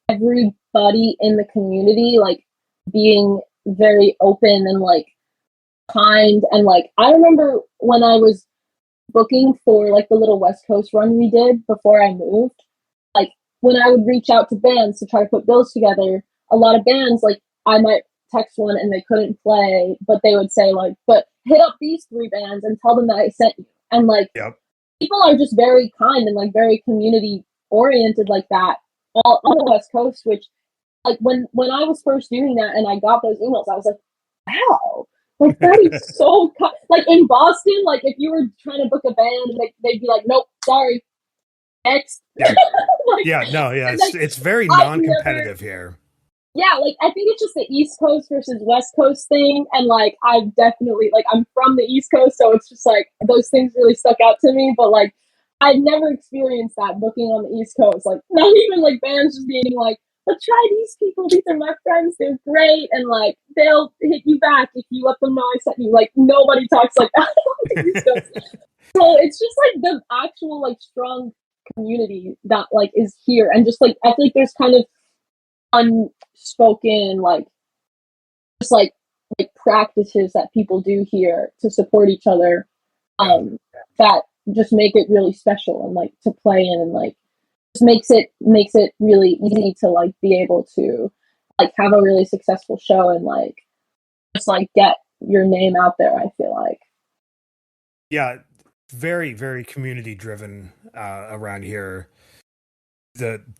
everybody in the community like being very open and like kind, and like I remember when I was booking for like the little West Coast run we did before I moved, like when I would reach out to bands to try to put bills together, a lot of bands, like I might text one and they couldn't play, but they would say like, but hit up these 3 bands and tell them that I sent you. And like, people are just very kind and like very community oriented like that all on the West Coast, which like when I was first doing that and I got those emails, I was like, wow, like that is so like in Boston, like if you were trying to book a band, like they'd be like, nope, sorry, next. Yeah, like, it's very non-competitive here. Yeah, like I think it's just the East Coast versus West Coast thing, and like I've definitely like I'm from the East Coast, so it's just like those things really stuck out to me. But like I've never experienced that booking on the East Coast. Like not even like bands just being like, let's try these people. These are my friends. They're great, and like they'll hit you back if you let them know I sent you. Like nobody talks like that on the East Coast. So it's just like the actual like strong community that like is here, and just like I feel like there's kind of unspoken like just like practices that people do here to support each other, that just make it really special and like to play in, and like just makes it really easy to like be able to like have a really successful show and like just like get your name out there. I feel like very, very community driven around here.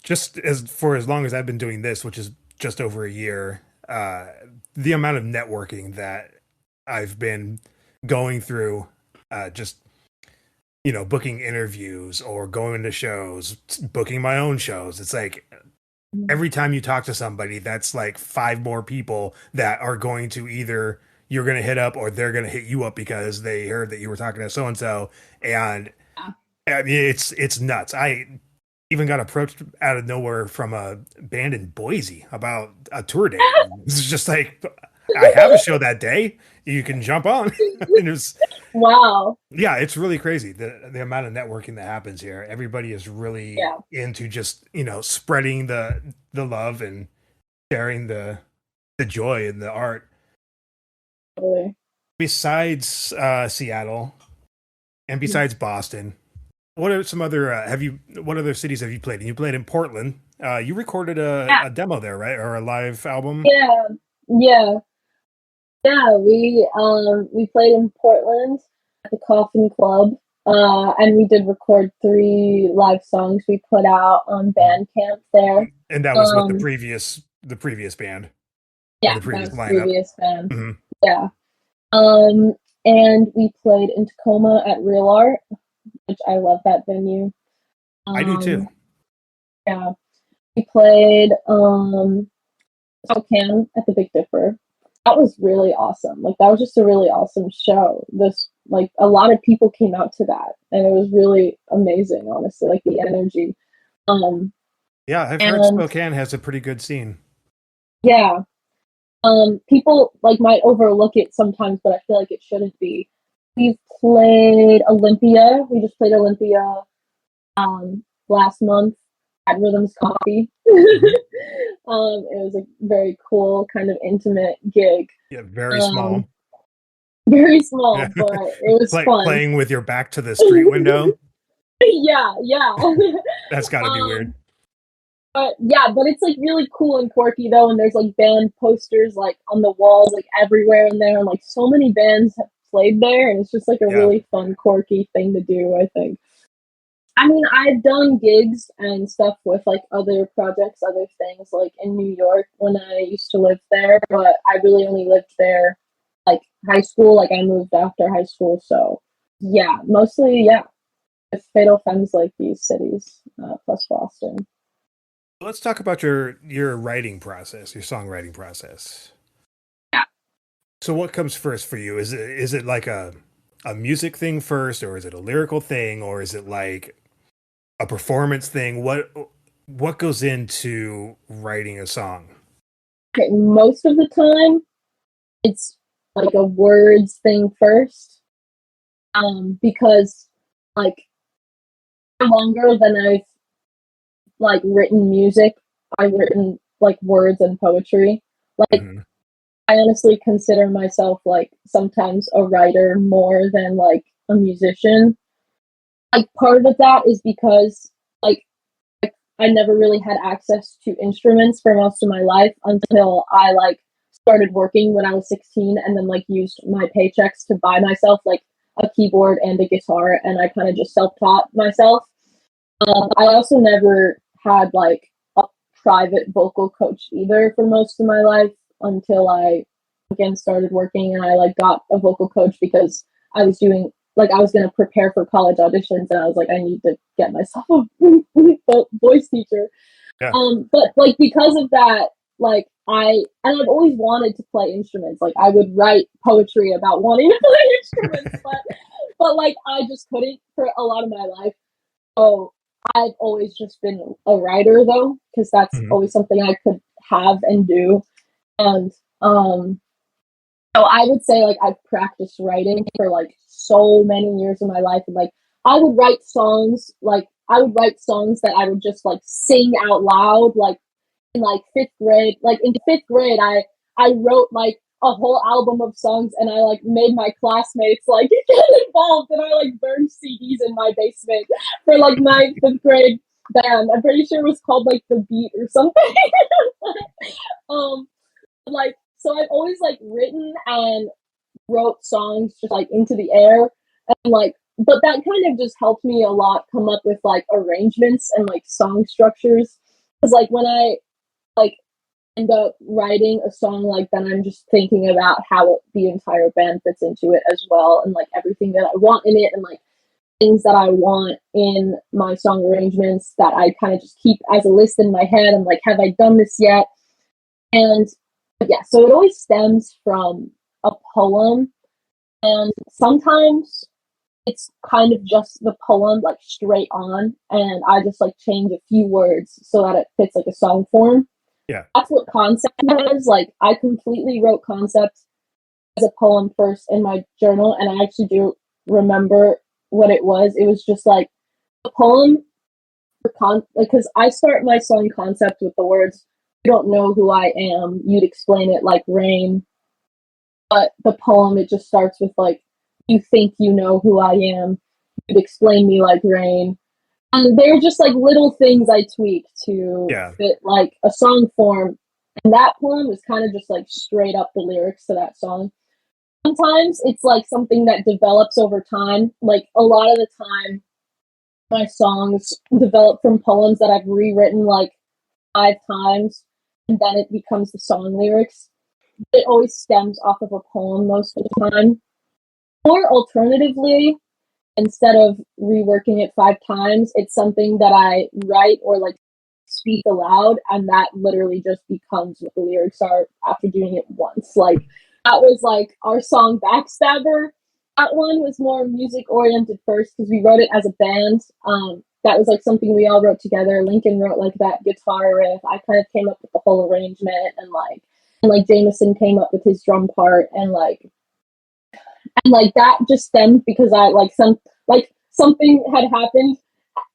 Just as long as I've been doing this, which is just over a year, the amount of networking that I've been going through, just booking interviews or going to shows, booking my own shows. It's like every time you talk to somebody, that's like 5 more people that are going to either you're going to hit up or they're going to hit you up because they heard that you were talking to so and so, and I mean it's nuts. I even got approached out of nowhere from a band in Boise about a tour date. It's just like, I have a show that day. You can jump on. And it was, wow. Yeah, it's really crazy the amount of networking that happens here. Everybody is really into just spreading the love and sharing the joy in the art. Totally. Besides Seattle and besides Boston, what are some other what other cities have you played in? You played in Portland. You recorded a demo there, right? Or a live album? Yeah. We played in Portland at the Coffin Club, and we did record 3 live songs we put out on Bandcamp there. And that was with the previous band. Yeah, the previous that was lineup. Previous band. Mm-hmm. Yeah. And we played in Tacoma at Real Art, which I love that venue. I do too. Yeah. We played Spokane at the Big Dipper. That was really awesome. Like that was just a really awesome show. A lot of people came out to that, and it was really amazing, honestly, like the energy. Yeah, I've heard Spokane has a pretty good scene. Yeah. People like might overlook it sometimes, but I feel like it shouldn't be. We've played Olympia. We just played Olympia last month at Rhythms Coffee. It was a very cool, kind of intimate gig. Yeah, very small. Very small, but it was fun. Playing with your back to the street window. Yeah. That's got to be weird. But it's like really cool and quirky though, and there's like band posters like on the walls like everywhere in there, and like so many bands have played there, and it's just like a really fun, quirky thing to do, I think. I mean, I've done gigs and stuff with like other projects, other things like in New York when I used to live there, but I really only lived there like high school. Like I moved after high school, so mostly with Fatal Femmes, like these cities plus Boston. Let's talk about your writing process, your songwriting process. Yeah. So what comes first for you? Is it like a a music thing first, or is it a lyrical thing, or is it like a performance thing? What goes into writing a song? Okay, most of the time, it's like a words thing first, because like longer than I've like written music, I've written like words and poetry. Like Mhm. I honestly consider myself like sometimes a writer more than like a musician. Like part of that is because like I never really had access to instruments for most of my life until I like started working when I was 16 and then like used my paychecks to buy myself like a keyboard and a guitar, and I kind of just self-taught myself. I also never had like a private vocal coach either for most of my life until I again started working, and I like got a vocal coach because I was doing like I was going to prepare for college auditions, and I was like I need to get myself a voice teacher. Yeah. But like because of that, like I've always wanted to play instruments. Like I would write poetry about wanting to play instruments, but like I just couldn't for a lot of my life. So I've always just been a writer though, because that's Mhm. always something I could have and do. And so I would say like I've practiced writing for like so many years of my life, and like I would write songs, like I would write songs that I would just like sing out loud, like in like fifth grade. Like in fifth grade, I wrote like a whole album of songs, and I like made my classmates like get involved, and I like burned CDs in my basement for like my fifth grade band. I'm pretty sure it was called like The Beat or something. um, like so I've always like written and wrote songs just like into the air, and like but that kind of just helped me a lot come up with like arrangements and like song structures, because like when I like end up writing a song, like then I'm just thinking about how the entire band fits into it as well, and like everything that I want in it, and like things that I want in my song arrangements that I kind of just keep as a list in my head. I'm like, have I done this yet? And yeah, so it always stems from a poem, and sometimes it's kind of just the poem like straight on, and I just like change a few words so that it fits like a song form. Yeah. That's what concept is. Like I completely wrote concept as a poem first in my journal, and I actually do remember what it was. It was just like a poem for because I start my song concept with the words, "You don't know who I am, you'd explain it like rain." But the poem, it just starts with like, "You think you know who I am, you'd explain me like rain." And they're just like little things I tweak to Yeah. fit like a song form. And that poem is kind of just like straight up the lyrics to that song. Sometimes it's like something that develops over time. Like a lot of the time, my songs develop from poems that I've rewritten like 5 times, and then it becomes the song lyrics. It always stems off of a poem most of the time. Or alternatively, instead of reworking it 5 times, it's something that I write or like speak aloud, and that literally just becomes what the lyrics are after doing it once. Like that was like our song Backstabber. That one was more music oriented first because we wrote it as a band. That was like something we all wrote together. Lincoln wrote like that guitar riff. I kind of came up with the whole arrangement, and like Jameson came up with his drum part, and like that just stemmed because I like something had happened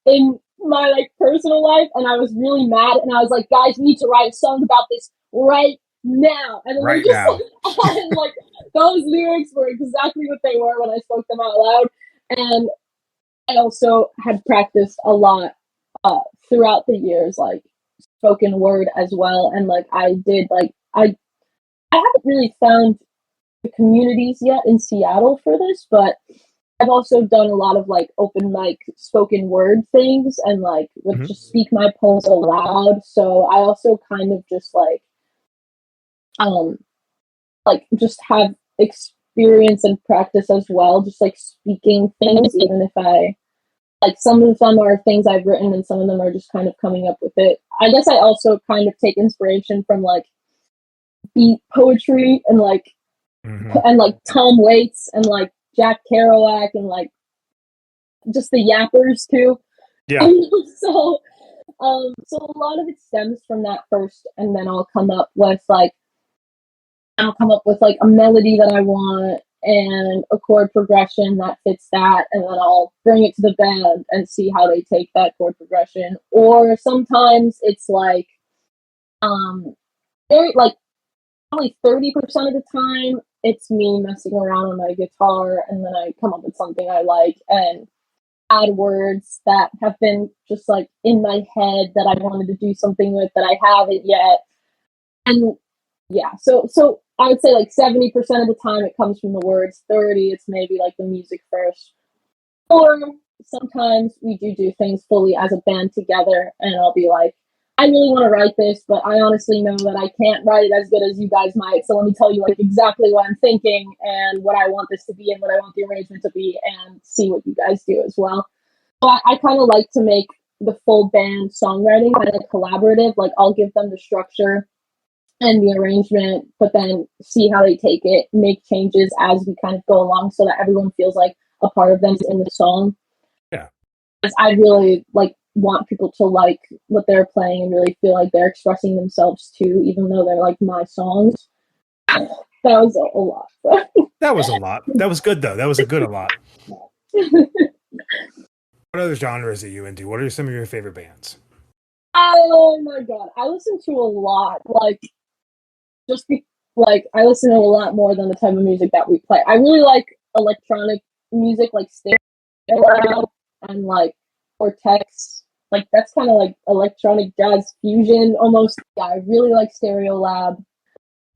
in my like personal life, and I was really mad, and I was like, guys, we need to write a song about this right now. And then Right just now. and like those lyrics were exactly what they were when I spoke them out loud. And I also had practiced a lot throughout the years, like spoken word as well. And like I did like I haven't really found the communities yet in Seattle for this, but I've also done a lot of like open mic spoken word things, and like would Mhm. just speak my poems aloud. So I also kind of just like just have experience and practice as well, just like speaking things, even if I like some of them are things I've written and some of them are just kind of coming up with it. I guess I also kind of take inspiration from like beat poetry and like Mhm. and like Tom Waits and like Jack Kerouac and like just the yappers too. Yeah. So so a lot of it stems from that first, and then I'll come up with like a melody that I want and a chord progression that fits that, and then I'll bring it to the band and see how they take that chord progression. Or sometimes it's like very like probably 30% of the time it's me messing around on my guitar, and then I come up with something I like and add words that have been just like in my head that I wanted to do something with that I haven't yet. And yeah, so I would say like 70% of the time it comes from the words, 30 it's maybe like the music first. Or sometimes we do things fully as a band together, and I'll be like, I really want to write this, but I honestly know that I can't write it as good as you guys might, so let me tell you like exactly what I'm thinking and what I want this to be and what I want the arrangement to be, and see what you guys do as well. So I kind of like to make the full band songwriting kind of collaborative. Like I'll give them the structure and the arrangement, but then see how they take it, make changes as we kind of go along so that everyone feels like a part of them is in the song. Yeah. Because I really like want people to like what they're playing and really feel like they're expressing themselves too, even though they're like my songs. That was a lot. That was a lot. That was good though. That was a good a lot. What other genres are you into? What are some of your favorite bands? Oh my god, I listen to a lot. Like, I listen to a lot more than the type of music that we play. I really like electronic music, like stereo and like Cortex. Like that's kind of like electronic jazz fusion almost. Yeah, I really like Stereolab.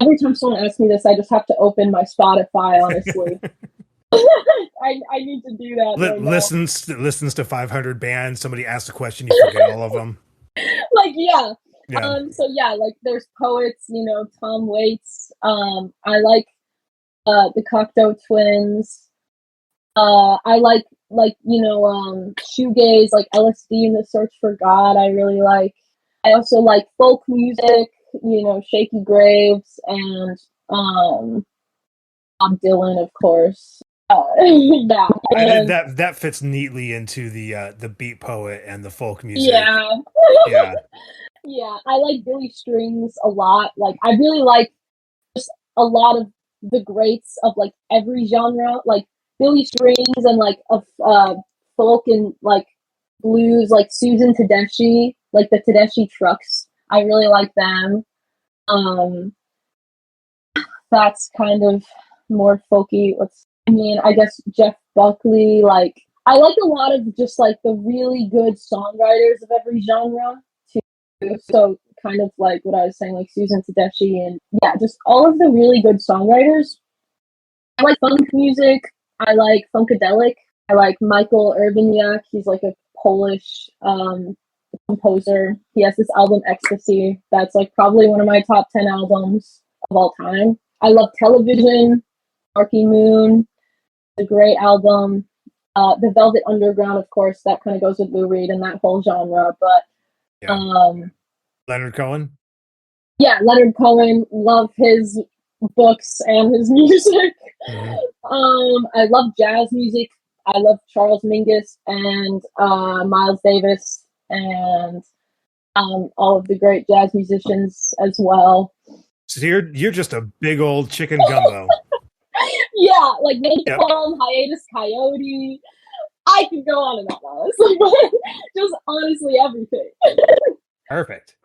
Every time someone asks me this, I just have to open my Spotify, honestly. I need to do that. Right listens to 500 bands. Somebody asks a question, you forget all of them. Like yeah. Yeah. So yeah, like there's poets, Tom Waits. I like the Cocteau Twins. I like shoegaze, like LSD and the Search for God. I really like. I also like folk music, Shaky Graves and Bob Dylan, of course. Yeah, that fits neatly into the beat poet and the folk music. Yeah. Yeah. Yeah, I like Billy Strings a lot. Like, I really like just a lot of the greats of like every genre, like Billy Strings and like of folk and like blues, like Susan Tedeschi, like the Tedeschi Trucks. I really like them. That's kind of more folky. I guess Jeff Buckley. Like, I like a lot of just like the really good songwriters of every genre too. So kind of like what I was saying, like Susan Tedeschi, and yeah, just all of the really good songwriters. I like funk music. I like funkadelic. I like Michael Urbaniak. He's like a Polish composer. He has this album Ecstasy. That's like probably one of my top 10 albums of all time. I love Television, Marky Moon, a great album. The Velvet Underground, of course, that kind of goes with Lou Reed and that whole genre. But yeah. Leonard Cohen. Yeah, Leonard Cohen. Love his books and his music. Mm-hmm. I love jazz music. I love Charles Mingus and Miles Davis and all of the great jazz musicians as well. So you're just a big old chicken gumbo. Yeah, like Napalm, Hiatus Coyote. I could go on and on, honestly. Just honestly everything. Perfect.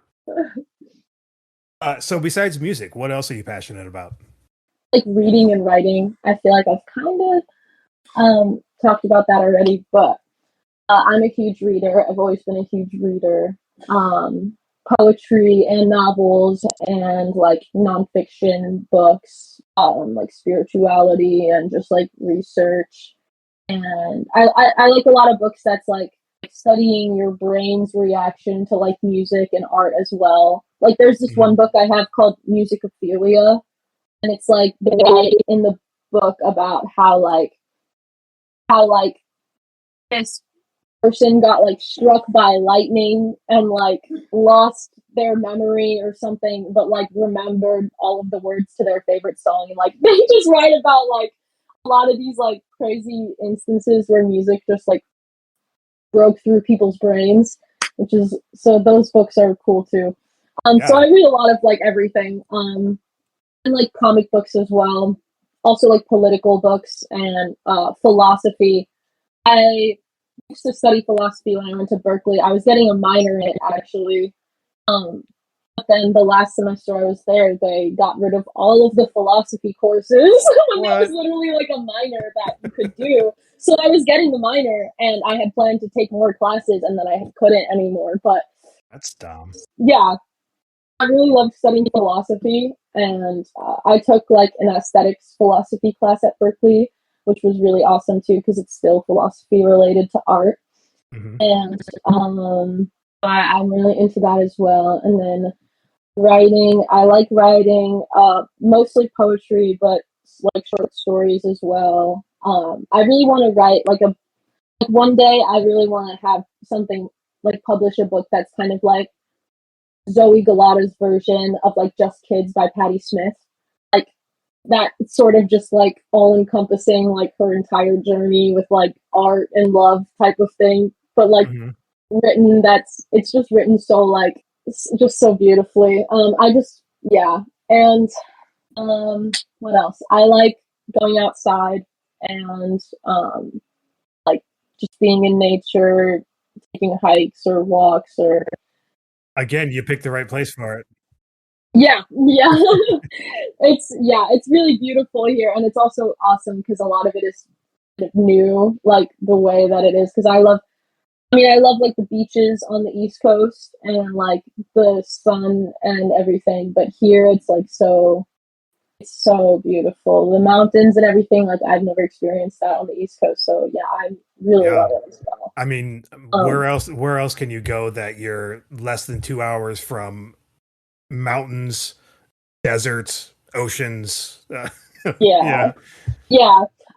So besides music, what else are you passionate about? Like reading and writing. I feel like I've kind of talked about that already, but I'm a huge reader. I've always been a huge reader. Poetry and novels and like nonfiction books, like spirituality and just like research. And I like a lot of books that's like studying your brain's reaction to like music and art as well. Like there's this one book I have called Musicophilia, and it's like they write in the book about how this person got like struck by lightning and like lost their memory or something, but like remembered all of the words to their favorite song, and like they just write about like a lot of these like crazy instances where music just like broke through people's brains, which is so those books are cool too. So I read a lot of like everything, and like comic books as well. Also like political books and philosophy. I used to study philosophy when I went to Berkeley. I was getting a minor in it actually. But then the last semester I was there, they got rid of all of the philosophy courses. And that was literally like a minor that you could do. So I was getting the minor, and I had planned to take more classes, and then I couldn't anymore. But That's dumb. yeah, I really loved studying philosophy, and I took like an aesthetics philosophy class at Berkeley, which was really awesome too because it's still philosophy related to art. Mm-hmm. And I'm really into that as well. And then writing, I like writing, mostly poetry, but like short stories as well. I really want to write like one day I really want to have something like publish a book that's kind of like Zoey Galata's version of like Just Kids by Patti Smith. Like that sort of just like all encompassing like her entire journey with like art and love type of thing. But like written it's just written so like just so beautifully. And what else? I like going outside and like just being in nature, taking hikes or walks or Again, you picked the right place for it. yeah. It's really beautiful here, and it's also awesome because a lot of it is new, like the way that it is, because I love like the beaches on the East Coast and like the sun and everything, but here it's like it's so beautiful. The mountains and everything, like I've never experienced that on the East Coast. So yeah, I really love it as well. I mean, where else can you go that you're less than 2 hours from mountains, deserts, oceans? Yeah.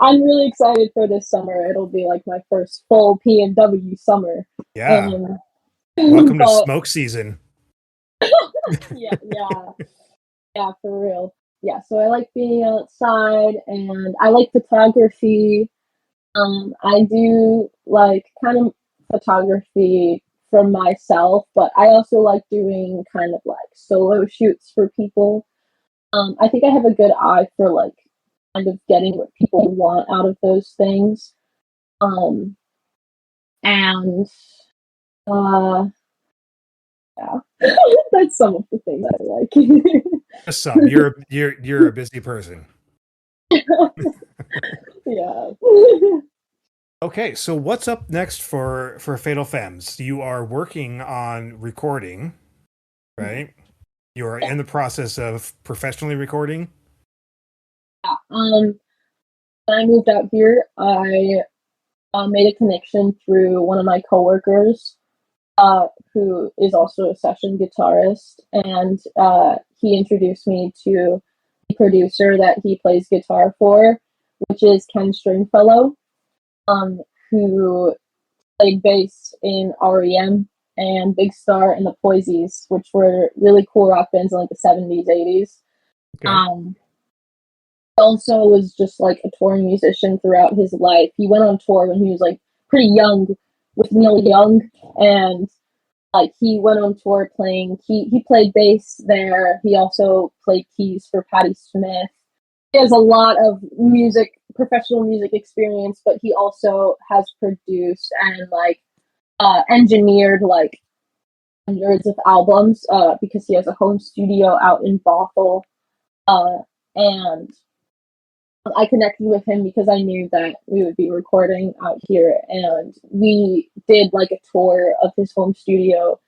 I'm really excited for this summer. It'll be like my first full PNW summer. Yeah. Welcome to smoke season. Yeah, for real. Yeah, so I like being outside, and I like photography. I do like kind of photography for myself, but I also like doing kind of like solo shoots for people. I think I have a good eye for like kind of getting what people want out of those things. And yeah, that's some of the things I like. Just some. You're a busy person. Yeah. Okay, so what's up next for Fatal Femmes? You are working on recording, right? You are in the process of professionally recording. Yeah. When I moved out here, I made a connection through one of my coworkers, who is also a session guitarist, and he introduced me to the producer that he plays guitar for, which is Ken Stringfellow, who played bass in REM and Big Star and the Poisies, which were really cool rock bands in like the 70s, 80s. Okay. Also was just like a touring musician throughout his life. He went on tour when he was like pretty young with Neil Young, and like he went on tour playing. He played bass there. He also played keys for Patti Smith. He has a lot of professional music experience, but he also has produced and like engineered like hundreds of albums because he has a home studio out in Bothell, and I connected with him because I knew that we would be recording out here, and we did like a tour of his home studio,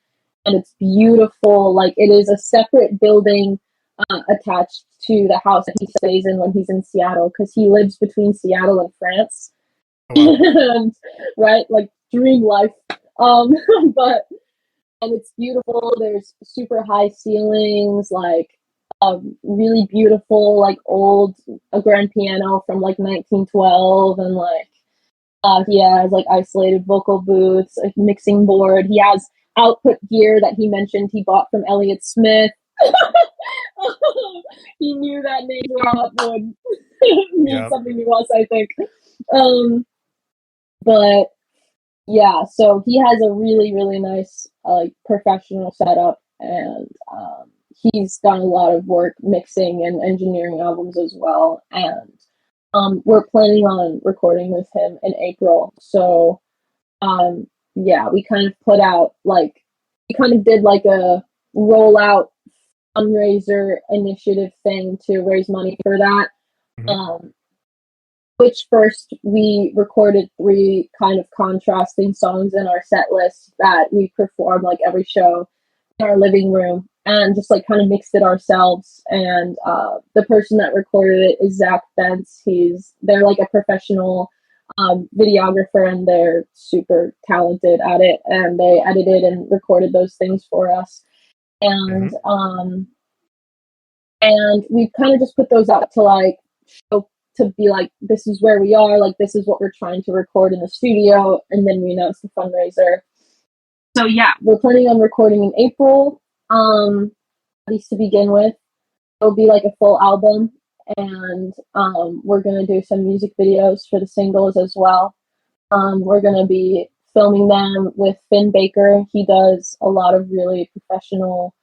and it's beautiful. Like it is a separate building attached to the house that he stays in when he's in Seattle, because he lives between Seattle and France. Oh, wow. And, right, like dream life. But and it's beautiful. There's super high ceilings, like really beautiful, like old grand piano from like 1912, and like he has like isolated vocal booths, a mixing board. He has output gear that he mentioned he bought from Elliott Smith. He knew that name drop would mean something to us, I think. But yeah, so he has a really, really nice like professional setup, and he's done a lot of work mixing and engineering albums as well. And we're planning on recording with him in April. So yeah, we kind of put out like we kind of did like a rollout fundraiser initiative thing to raise money for that. Which first we recorded 3 kind of contrasting songs in our set list that we perform like every show in our living room, and just like kind of mixed it ourselves. And the person that recorded it is Zach Bentz. They're like a professional videographer, and they're super talented at it, and they edited and recorded those things for us. And and we kind of just put those out to like show, to be like, this is where we are, like this is what we're trying to record in the studio, and then we announced the fundraiser. So yeah, we're planning on recording in April, at least to begin with. It'll be like a full album, and we're gonna do some music videos for the singles as well. We're gonna be filming them with Finn Baker. He does a lot of really professional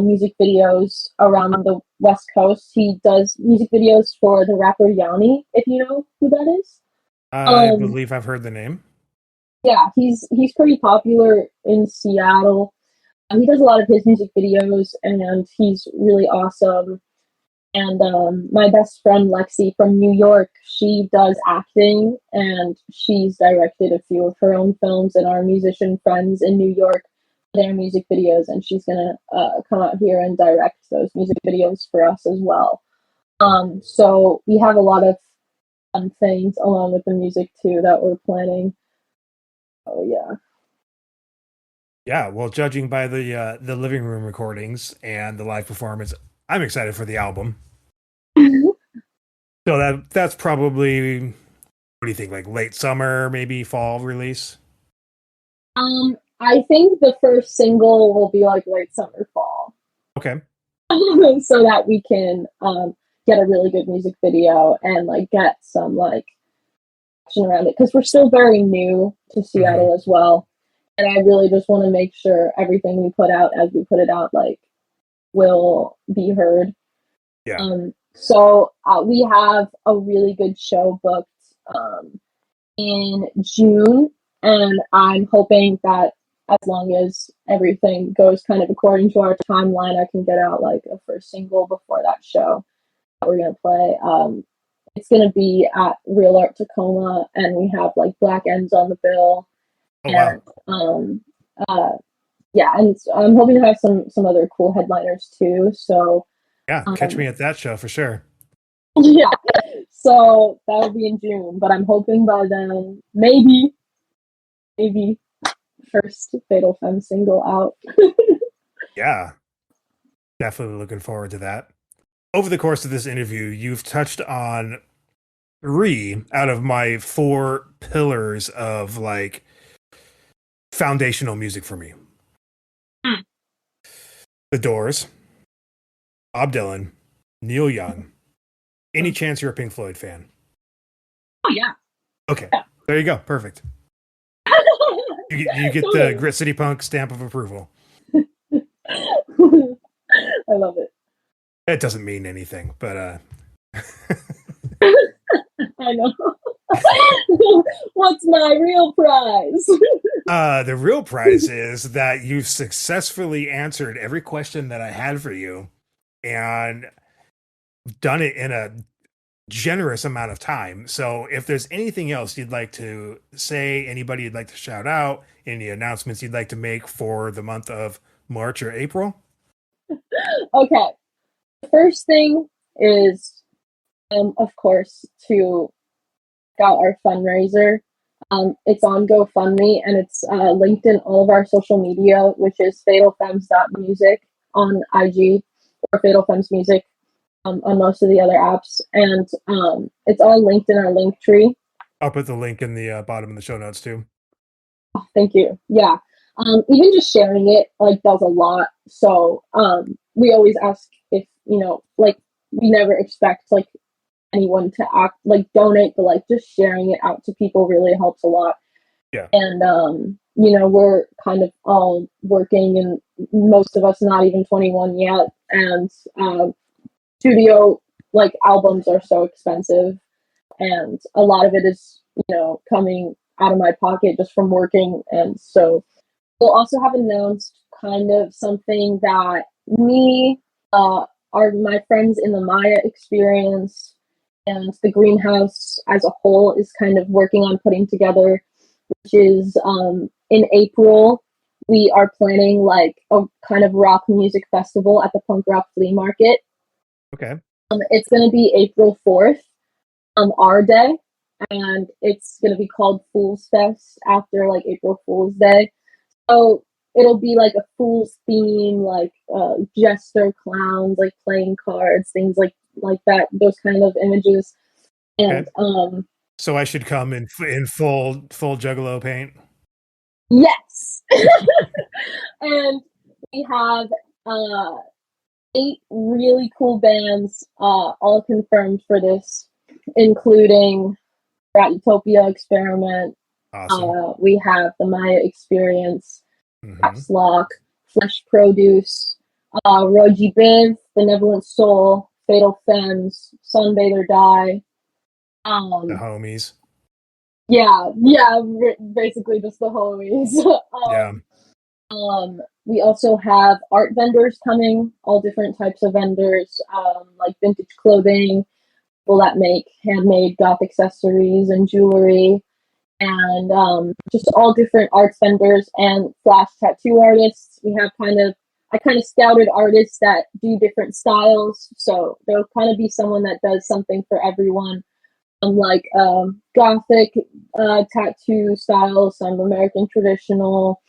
music videos around the West Coast. He does music videos for the rapper Yanni, if you know who that is. I believe I've heard the name. Yeah, he's pretty popular in Seattle. He does a lot of his music videos, and he's really awesome. And my best friend Lexi from New York, she does acting, and she's directed a few of her own films, and our musician friends in New York, their music videos, and she's gonna come out here and direct those music videos for us as well. So we have a lot of fun things along with the music too that we're planning. Oh yeah. Yeah, well, judging by the living room recordings and the live performance, I'm excited for the album. So that's probably, what do you think, like late summer, maybe fall release? I think the first single will be like late summer, fall. Okay. So that we can get a really good music video and like get some like action around it, because we're still very new to Seattle as well, and I really just want to make sure everything we put out as we put it out like will be heard. Yeah. So we have a really good show booked in June, and I'm hoping that as long as everything goes kind of according to our timeline, I can get out like a first single before that show that we're going to play. It's going to be at Real Art Tacoma, and we have like Black Ends on the bill. Oh, wow. Yeah, and I'm hoping to have some other cool headliners too. So yeah, catch me at that show for sure. Yeah, so that'll be in June, but I'm hoping by then, maybe first Fatal Femmes single out. Yeah, definitely looking forward to that. Over the course of this interview, you've touched on 3 out of my 4 pillars of like foundational music for me. The Doors, Bob Dylan, Neil Young. Any chance you're a Pink Floyd fan? Oh yeah. Okay, yeah. There you go. Perfect. You get the Grit City Punk stamp of approval. I love it. It doesn't mean anything, but I know. What's my real prize? The real prize is that you've successfully answered every question that I had for you, and done it in a generous amount of time. So if there's anything else you'd like to say, anybody you'd like to shout out, any announcements you'd like to make for the month of March or April? Okay. The first thing is, of course, to check out our fundraiser. It's on GoFundMe, and it's linked in all of our social media, which is fatalfemmes.music on IG, or Fatal Femmes Music on most of the other apps. And it's all linked in our link tree. I'll put the link in the bottom of the show notes too. Oh, thank you. Yeah. Even just sharing it like does a lot. So we always ask if, like, we never expect, like, anyone to act, like, donate, but, like, just sharing it out to people really helps a lot. Yeah. And, we're kind of all working, and most of us not even 21 yet, and studio, like, albums are so expensive, and a lot of it is, coming out of my pocket just from working. And so we'll also have announced kind of something that me, my friends in the Maya experience and the greenhouse as a whole is kind of working on putting together, which is in April, we are planning like a kind of rock music festival at the punk rock flea market. Okay. It's going to be April 4th, our day, and it's going to be called Fool's Fest after like April Fool's Day. So it'll be like a fool's theme, like jester clowns, like playing cards, things like that, those kind of images. And okay. So I should come in full Juggalo paint. Yes. And we have 8 really cool bands all confirmed for this, including Utopia Experiment. Awesome. We have the Maya Experience, Mm-hmm. Lock, Flesh Produce, Roji Biv, Benevolent Soul, Fatal Femmes, Sunbather Die. The homies. Yeah, basically just the homies. Yeah. We also have art vendors coming, all different types of vendors, like vintage clothing, people that make handmade goth accessories and jewelry, and just all different arts vendors and flash tattoo artists. I kind of scouted artists that do different styles, so there'll kind of be someone that does something for everyone. Like gothic tattoo styles, some American traditional,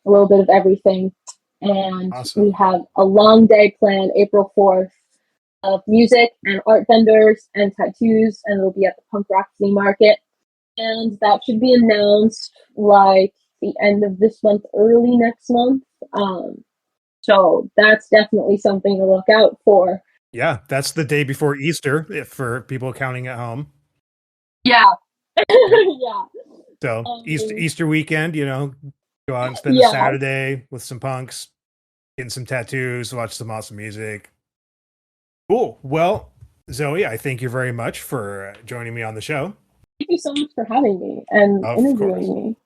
a little bit of everything. And awesome. We have a long day planned, April 4th, of music and art vendors and tattoos, and it'll be at the punk rock flea market. And that should be announced like the end of this month, early next month. So that's definitely something to look out for. Yeah, that's the day before Easter, for people counting at home. Yeah. Yeah. So Easter weekend, go out and spend a Saturday with some punks, getting some tattoos, watch some awesome music. Cool. Well, Zoey, I thank you very much for joining me on the show. Thank you so much for having me and interviewing me.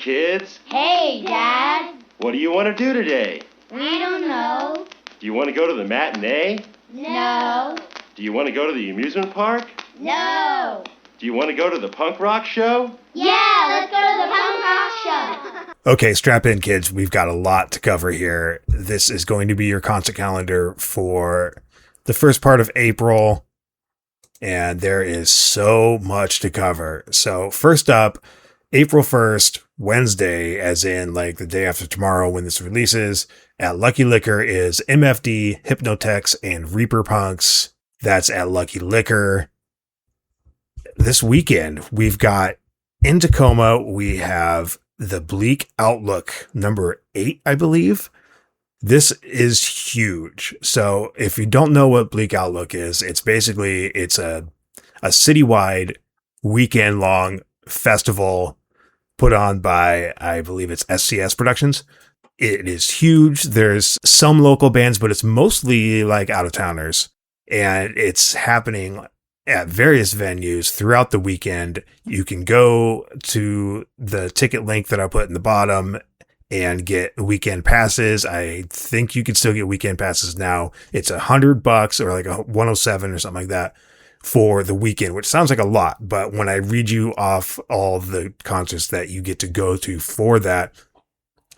kids. Hey, Dad. What do you want to do today? We don't know. Do you want to go to the matinee? No. Do you want to go to the amusement park? No. Do you want to go to the punk rock show? Yeah, let's go to the punk rock show. Okay, strap in, kids. We've got a lot to cover here. This is going to be your concert calendar for the first part of April, and there is so much to cover. So first up, April 1st, Wednesday, as in like the day after tomorrow when this releases, at Lucky Liquor is MFD, Hypnotex, and Reaper Punks. That's at Lucky Liquor. This weekend, we've got in Tacoma, we have the Bleak Outlook number 8, I believe. This is huge. So if you don't know what Bleak Outlook is, it's a citywide weekend long festival put on by, I believe it's SCS Productions. It is huge. There's some local bands, but it's mostly like out of towners, and it's happening at various venues throughout the weekend. You can go to the ticket link that I put in the bottom and get weekend passes. I think you can still get weekend passes now. It's $100 or like a 107 or something like that for the weekend, which sounds like a lot. But when I read you off all the concerts that you get to go to for that,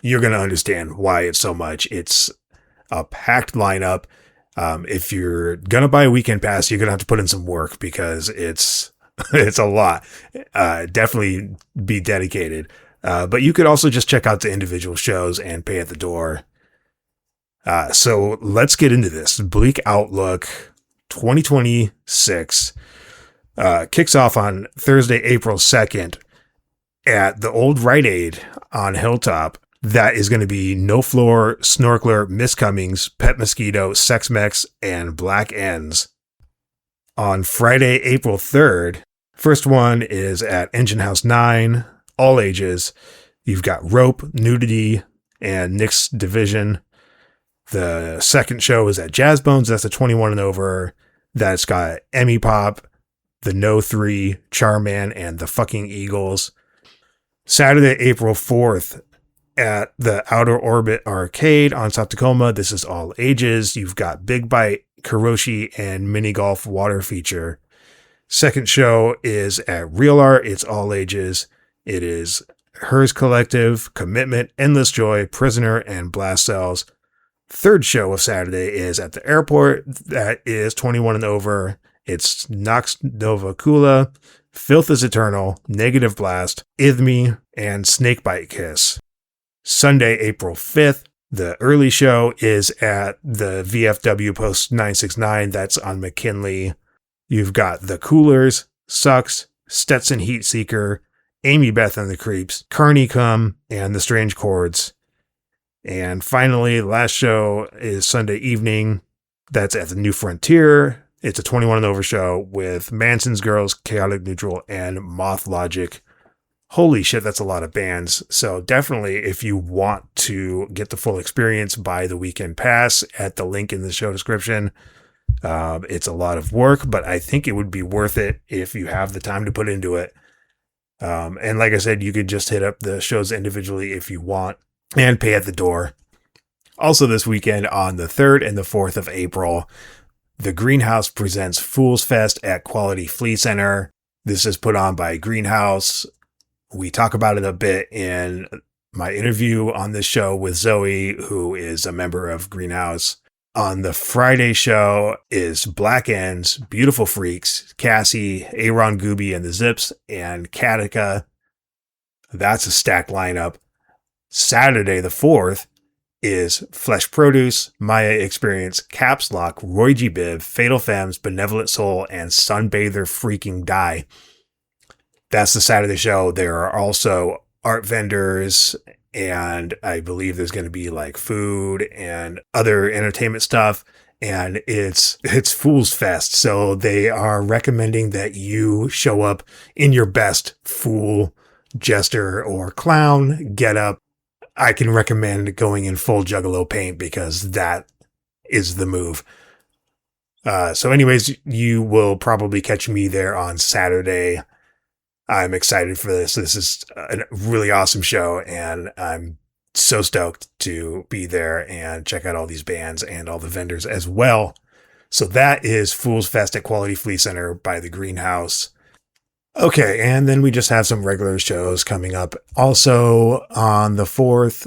you're going to understand why it's so much. It's a packed lineup. If you're going to buy a weekend pass, you're going to have to put in some work because it's a lot. Definitely be dedicated. But you could also just check out the individual shows and pay at the door. So let's get into this. Bleak Outlook 2026 kicks off on Thursday, April 2nd at the old Rite Aid on Hilltop. That is going to be No Floor, Snorkeler, Miss Cummings, Pet Mosquito, Sex Mex, and Black Ends. On Friday, April 3rd, first one is at Engine House 9, all ages. You've got Rope, Nudity, and Nick's Division. The second show is at Jazz Bones. That's a 21 and over. That's got Emmy Pop, the No 3, Charman, and the Fucking Eagles. Saturday, April 4th, at the Outer Orbit Arcade on South Tacoma. This is all ages. You've got Big Bite, Karoshi, and Mini Golf Water Feature. Second show is at Real Art. It's all ages. It is Hers Collective, Commitment, Endless Joy, Prisoner, and Blast Cells. Third show of Saturday is at the airport. That is 21 and over. It's Nox Nova Kula, Filth is Eternal, Negative Blast, Ithme, and Snakebite Kiss. Sunday, April 5th, the early show is at the VFW Post 969. That's on McKinley. You've got The Coolers, Sucks, Stetson Heat Seeker, Amy Beth and the Creeps, Carney Come, and The Strange Chords. And finally, the last show is Sunday evening. That's at the New Frontier. It's a 21 and over show with Manson's Girls, Chaotic Neutral, and Moth Logic. Holy shit, that's a lot of bands. So definitely, if you want to get the full experience, buy the weekend pass at the link in the show description. It's a lot of work, but I think it would be worth it if you have the time to put into it. And like I said, you could just hit up the shows individually if you want and pay at the door. Also this weekend on the 3rd and the 4th of April, the Greenhouse presents Fools Fest at Quality Flea Center. This is put on by Greenhouse. We talk about it a bit in my interview on this show with Zoey, who is a member of Greenhouse. On the Friday show is Black Ends, Beautiful Freaks, Cassie, Aaron Gooby and the Zips, and Katika. That's a stacked lineup. Saturday the 4th is Flesh Produce, Maya Experience, Caps Lock, Roy G. Biv, Fatal Femmes, Benevolent Soul, and Sunbather Freaking Die. That's the Saturday show. There are also art vendors, and I believe there's going to be like food and other entertainment stuff. And it's Fool's Fest. So they are recommending that you show up in your best fool, jester, or clown getup. I can recommend going in full Juggalo paint because that is the move. So anyways, you will probably catch me there on Saturday. I'm excited for this. This is a really awesome show, and I'm so stoked to be there and check out all these bands and all the vendors as well. So that is Fools Fest at Quality Flea Center by the Greenhouse. Okay, and then we just have some regular shows coming up. Also on the 4th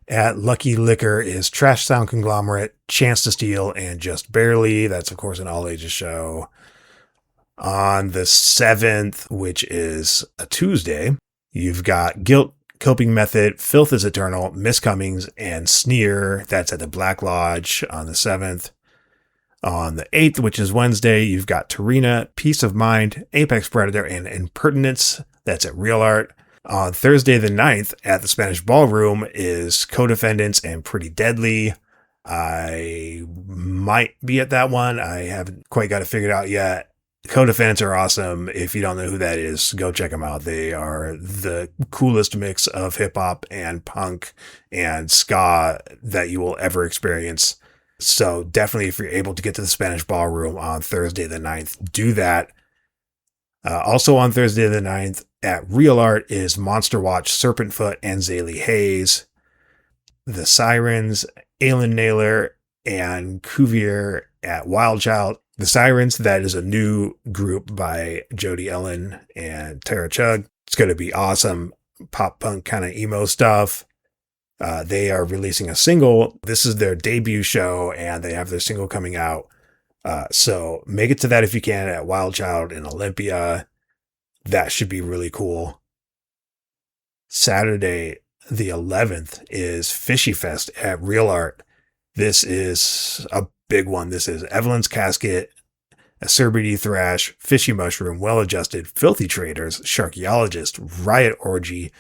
at Lucky Liquor is Trash Sound Conglomerate, Chance to Steal, and Just Barely. That's, of course, an all-ages show. On the 7th, which is a Tuesday, you've got Guilt, Coping Method, Filth is Eternal, Miss Cummings, and Sneer. That's at the Black Lodge on the 7th. On the 8th, which is Wednesday, you've got Tarina, Peace of Mind, Apex Predator, and Impertinence. That's at Real Art. On Thursday the 9th, at the Spanish Ballroom, is Co-Defendants and Pretty Deadly. I might be at that one. I haven't quite got it figured out yet. Co-Defendants are awesome. If you don't know who that is, go check them out. They are the coolest mix of hip-hop and punk and ska that you will ever experience. So definitely, if you're able to get to the Spanish Ballroom on Thursday the 9th, do that. Also on Thursday the 9th at Real Art is Monster Watch, Serpentfoot, and Zaylee Hayes. The Sirens, Aylin Naylor, and Cuvier at Wild Child. The Sirens, that is a new group by Jody Ellen and Tara Chug. It's going to be awesome pop punk kind of emo stuff. They are releasing a single. This is their debut show, and they have their single coming out. So make it to that if you can at Wild Child in Olympia. That should be really cool. Saturday, the 11th, is Fishy Fest at Real Art. This is a big one. This is Evelyn's Casket, Acerbity Thrash, Fishy Mushroom, Well Adjusted, Filthy Traders, Sharkyologist, Riot Orgy,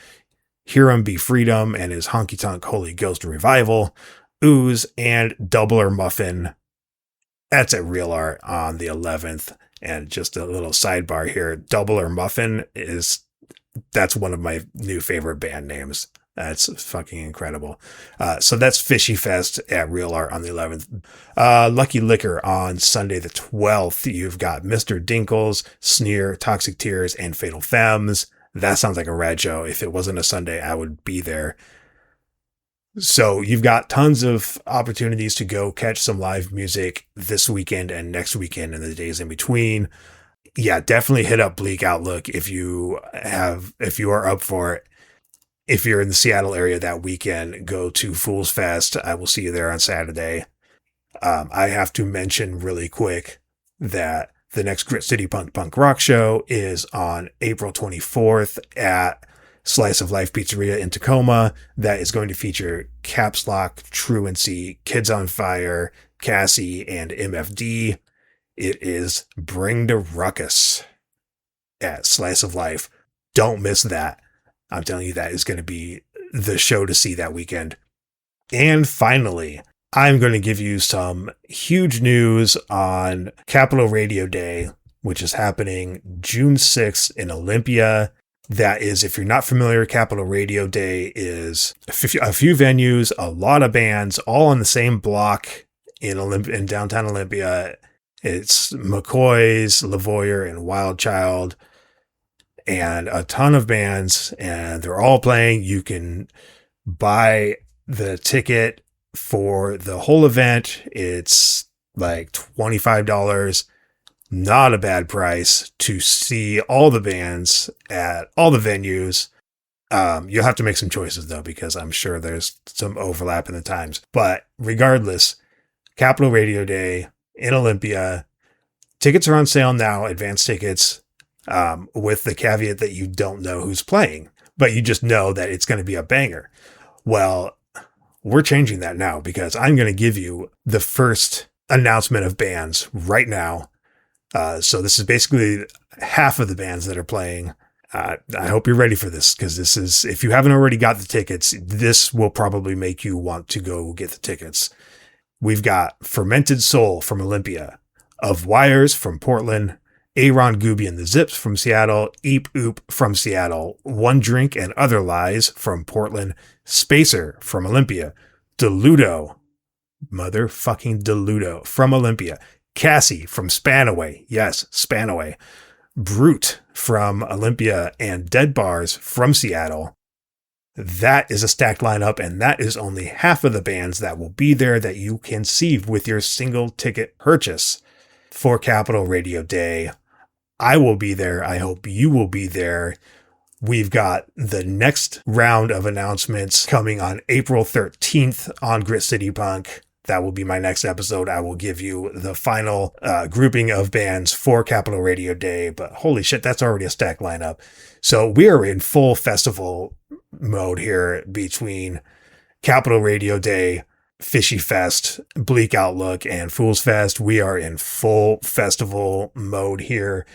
Hiram Be Freedom and his Honky Tonk Holy Ghost Revival, Ooze, and Doubler Muffin. That's at Real Art on the 11th. And just a little sidebar here, Doubler Muffin that's one of my new favorite band names. That's fucking incredible. So that's Fishy Fest at Real Art on the 11th. Lucky Liquor on Sunday the 12th. You've got Mr. Dinkles, Sneer, Toxic Tears, and Fatal Femmes. That sounds like a rad show. If it wasn't a Sunday, I would be there. So you've got tons of opportunities to go catch some live music this weekend and next weekend and the days in between. Yeah, definitely hit up Bleak Outlook if you are up for it. If you're in the Seattle area that weekend, go to Fools Fest. I will see you there on Saturday. I have to mention really quick that the next Grit City Punk Rock show is on April 24th at Slice of Life Pizzeria in Tacoma. That is going to feature Caps Lock, Truancy, Kids on Fire, Cassie, and MFD. It is Bring the Ruckus at Slice of Life. Don't miss that. I'm telling you, that is going to be the show to see that weekend. And finally, I'm going to give you some huge news on Capitol Radio Day, which is happening June 6th in Olympia. That is, if you're not familiar, Capitol Radio Day is a few venues, a lot of bands, all on the same block in downtown Olympia. It's McCoy's, Lavoyer, and Wild Child, and a ton of bands, and they're all playing. You can buy the ticket for the whole event. It's like $25. Not a bad price to see all the bands at all the venues. You'll have to make some choices though, because I'm sure there's some overlap in the times. But regardless, Capitol Radio Day in Olympia. Tickets are on sale now, advance tickets, with the caveat that you don't know who's playing, but you just know that it's going to be a banger. Well, we're changing that now because I'm going to give you the first announcement of bands right now. So this is basically half of the bands that are playing. I hope you're ready for this, because this is, if you haven't already got the tickets, this will probably make you want to go get the tickets. We've got Fermented Soul from Olympia, Of Wires from Portland, Aaron Gooby and the Zips from Seattle, Eep Oop from Seattle, One Drink and Other Lies from Portland, Spacer from Olympia, Deludo, motherfucking Deludo from Olympia, Cassie from Spanaway, yes, Spanaway, Brute from Olympia, and Dead Bars from Seattle. That is a stacked lineup, and that is only half of the bands that will be there that you can see with your single ticket purchase for Capital Radio Day. I will be there. I hope you will be there. We've got the next round of announcements coming on April 13th on Grit City Punk. That will be my next episode. I will give you the final grouping of bands for Capital Radio Day, but holy shit, that's already a stacked lineup. So we are in full festival mode here between Capital Radio Day, Fishy Fest, Bleak Outlook, and Fools Fest. We are in full festival mode here.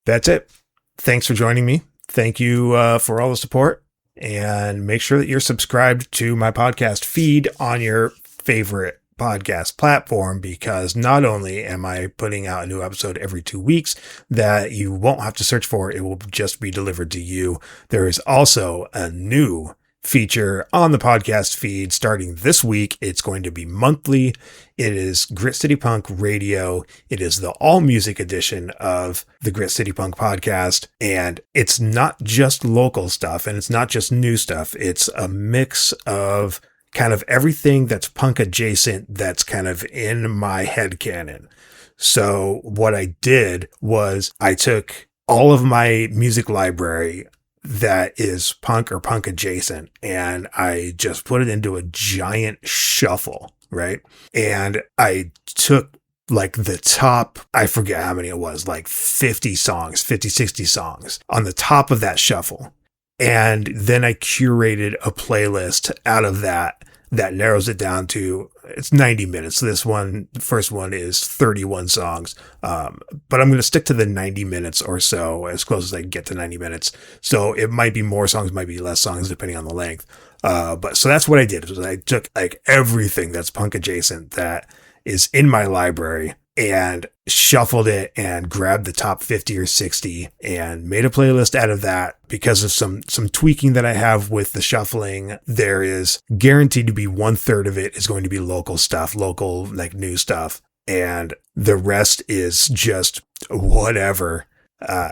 That's it. Thanks for joining me. Thank you for all the support, and make sure that you're subscribed to my podcast feed on your favorite podcast platform, because not only am I putting out a new episode every 2 weeks that you won't have to search for, it will just be delivered to you. There is also a new feature on the podcast feed starting this week. It's going to be monthly. It is Grit City Punk Radio. It is the all music edition of the Grit City Punk podcast. And it's not just local stuff, and it's not just new stuff. It's a mix of kind of everything that's punk adjacent that's kind of in my head canon. So what I did was I took all of my music library that is punk or punk adjacent, and I just put it into a giant shuffle, right? And I took like the top, I forget how many it was, like 50 songs, 50, 60 songs on the top of that shuffle. And then I curated a playlist out of that narrows it down to, it's 90 minutes. This one, the first one is 31 songs. But I'm going to stick to the 90 minutes or so, as close as I can get to 90 minutes. So it might be more songs, might be less songs, depending on the length. But so that's what I did, was I took like everything that's punk adjacent that is in my library and shuffled it and grabbed the top 50 or 60 and made a playlist out of that. Because of some tweaking that I have with the shuffling, there is guaranteed to be 1/3 of it is going to be local stuff, local, like new stuff. And the rest is just whatever.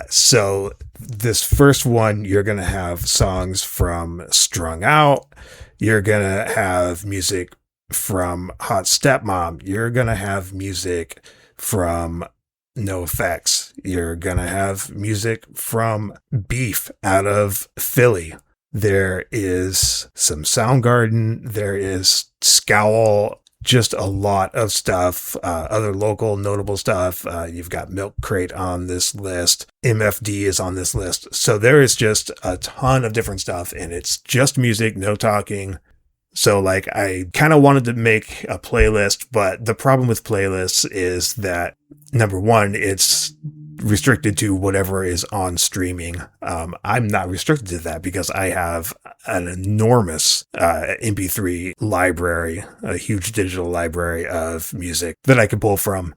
So this first one, you're going to have songs from Strung Out. You're going to have music from Hot Stepmom. You're going to have music from No Effects. You're going to have music from Beef out of Philly. There is some Soundgarden. There is Scowl. Just a lot of stuff. Other local notable stuff. You've got Milk Crate on this list. MFD is on this list. So there is just a ton of different stuff, and it's just music, no talking. So like I kind of wanted to make a playlist, but the problem with playlists is that, number one, it's restricted to whatever is on streaming. I'm not restricted to that because I have an enormous MP3 library, a huge digital library of music that I can pull from.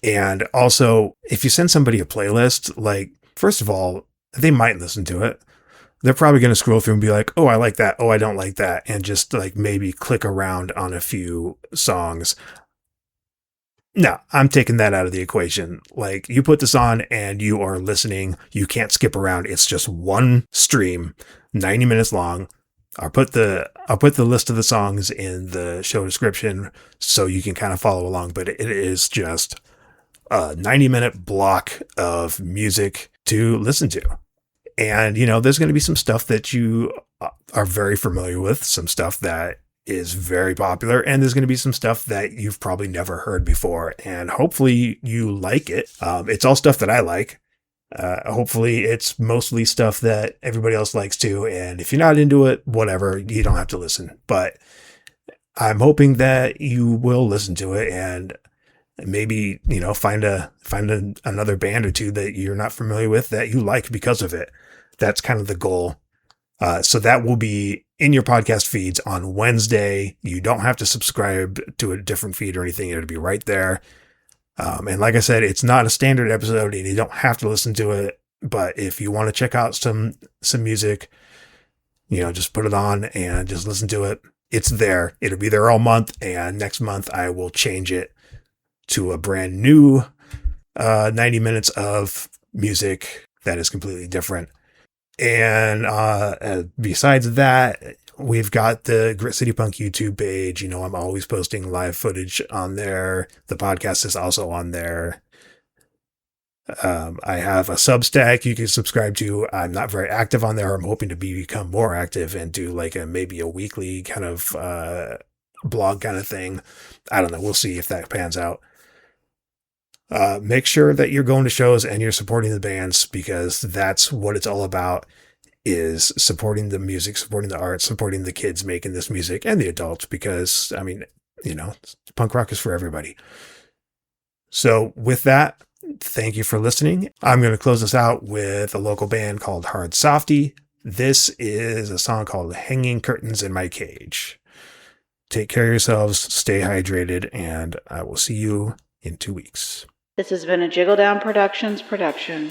And also, if you send somebody a playlist, like, first of all, they might listen to it. They're probably going to scroll through and be like, oh, I like that. Oh, I don't like that. And just like maybe click around on a few songs. No, I'm taking that out of the equation. Like, you put this on and you are listening. You can't skip around. It's just one stream, 90 minutes long. I'll put the list of the songs in the show description so you can kind of follow along. But it is just a 90-minute block of music to listen to. And, you know, there's going to be some stuff that you are very familiar with, some stuff that is very popular, and there's going to be some stuff that you've probably never heard before. And hopefully you like it. It's all stuff that I like. Hopefully it's mostly stuff that everybody else likes too. And if you're not into it, whatever, you don't have to listen. But I'm hoping that you will listen to it and maybe, you know, find another band or two that you're not familiar with that you like because of it. That's kind of the goal. So that will be in your podcast feeds on Wednesday. You don't have to subscribe to a different feed or anything. It'll be right there. And like I said, it's not a standard episode and you don't have to listen to it. But if you want to check out some music, just put it on and just listen to it. It's there. It'll be there all month. And next month I will change it to a brand new 90 minutes of music that is completely different. And besides that, we've got the Grit City Punk YouTube page. I'm always posting live footage on there. The podcast is also on there. I have a Substack you can subscribe to. I'm not very active on there. I'm hoping to become more active and do like maybe a weekly kind of blog kind of thing. I don't know. We'll see if that pans out. Make sure that you're going to shows and you're supporting the bands, because that's what it's all about, is supporting the music, supporting the art, supporting the kids making this music and the adults, because punk rock is for everybody. So with that, thank you for listening. I'm going to close this out with a local band called Hard Softee. This is a song called Hanging Curtains in My Cage. Take care of yourselves, stay hydrated, and I will see you in 2 weeks. This has been a Jiggle Down Productions production.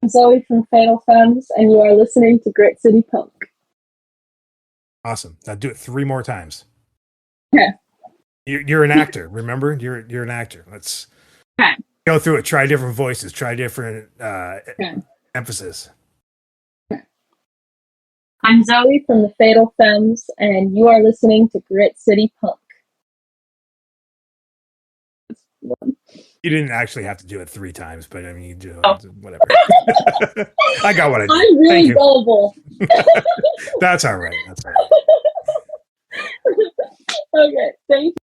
Zoey from Fatal Femmes, and you are listening to Grit City Punk. Awesome. Now do it 3 more times. Okay. You're an actor, remember? You're an actor. Let's go through it. Try different voices. Try different emphasis. Okay. I'm Zoey from the Fatal Femmes, and you are listening to Grit City Punk. That's one. You didn't actually have to do it 3 times, but I mean, you do Oh. whatever. I got what I did. I'm really Thank you. gullible. That's all right. That's all right. Okay, thank you.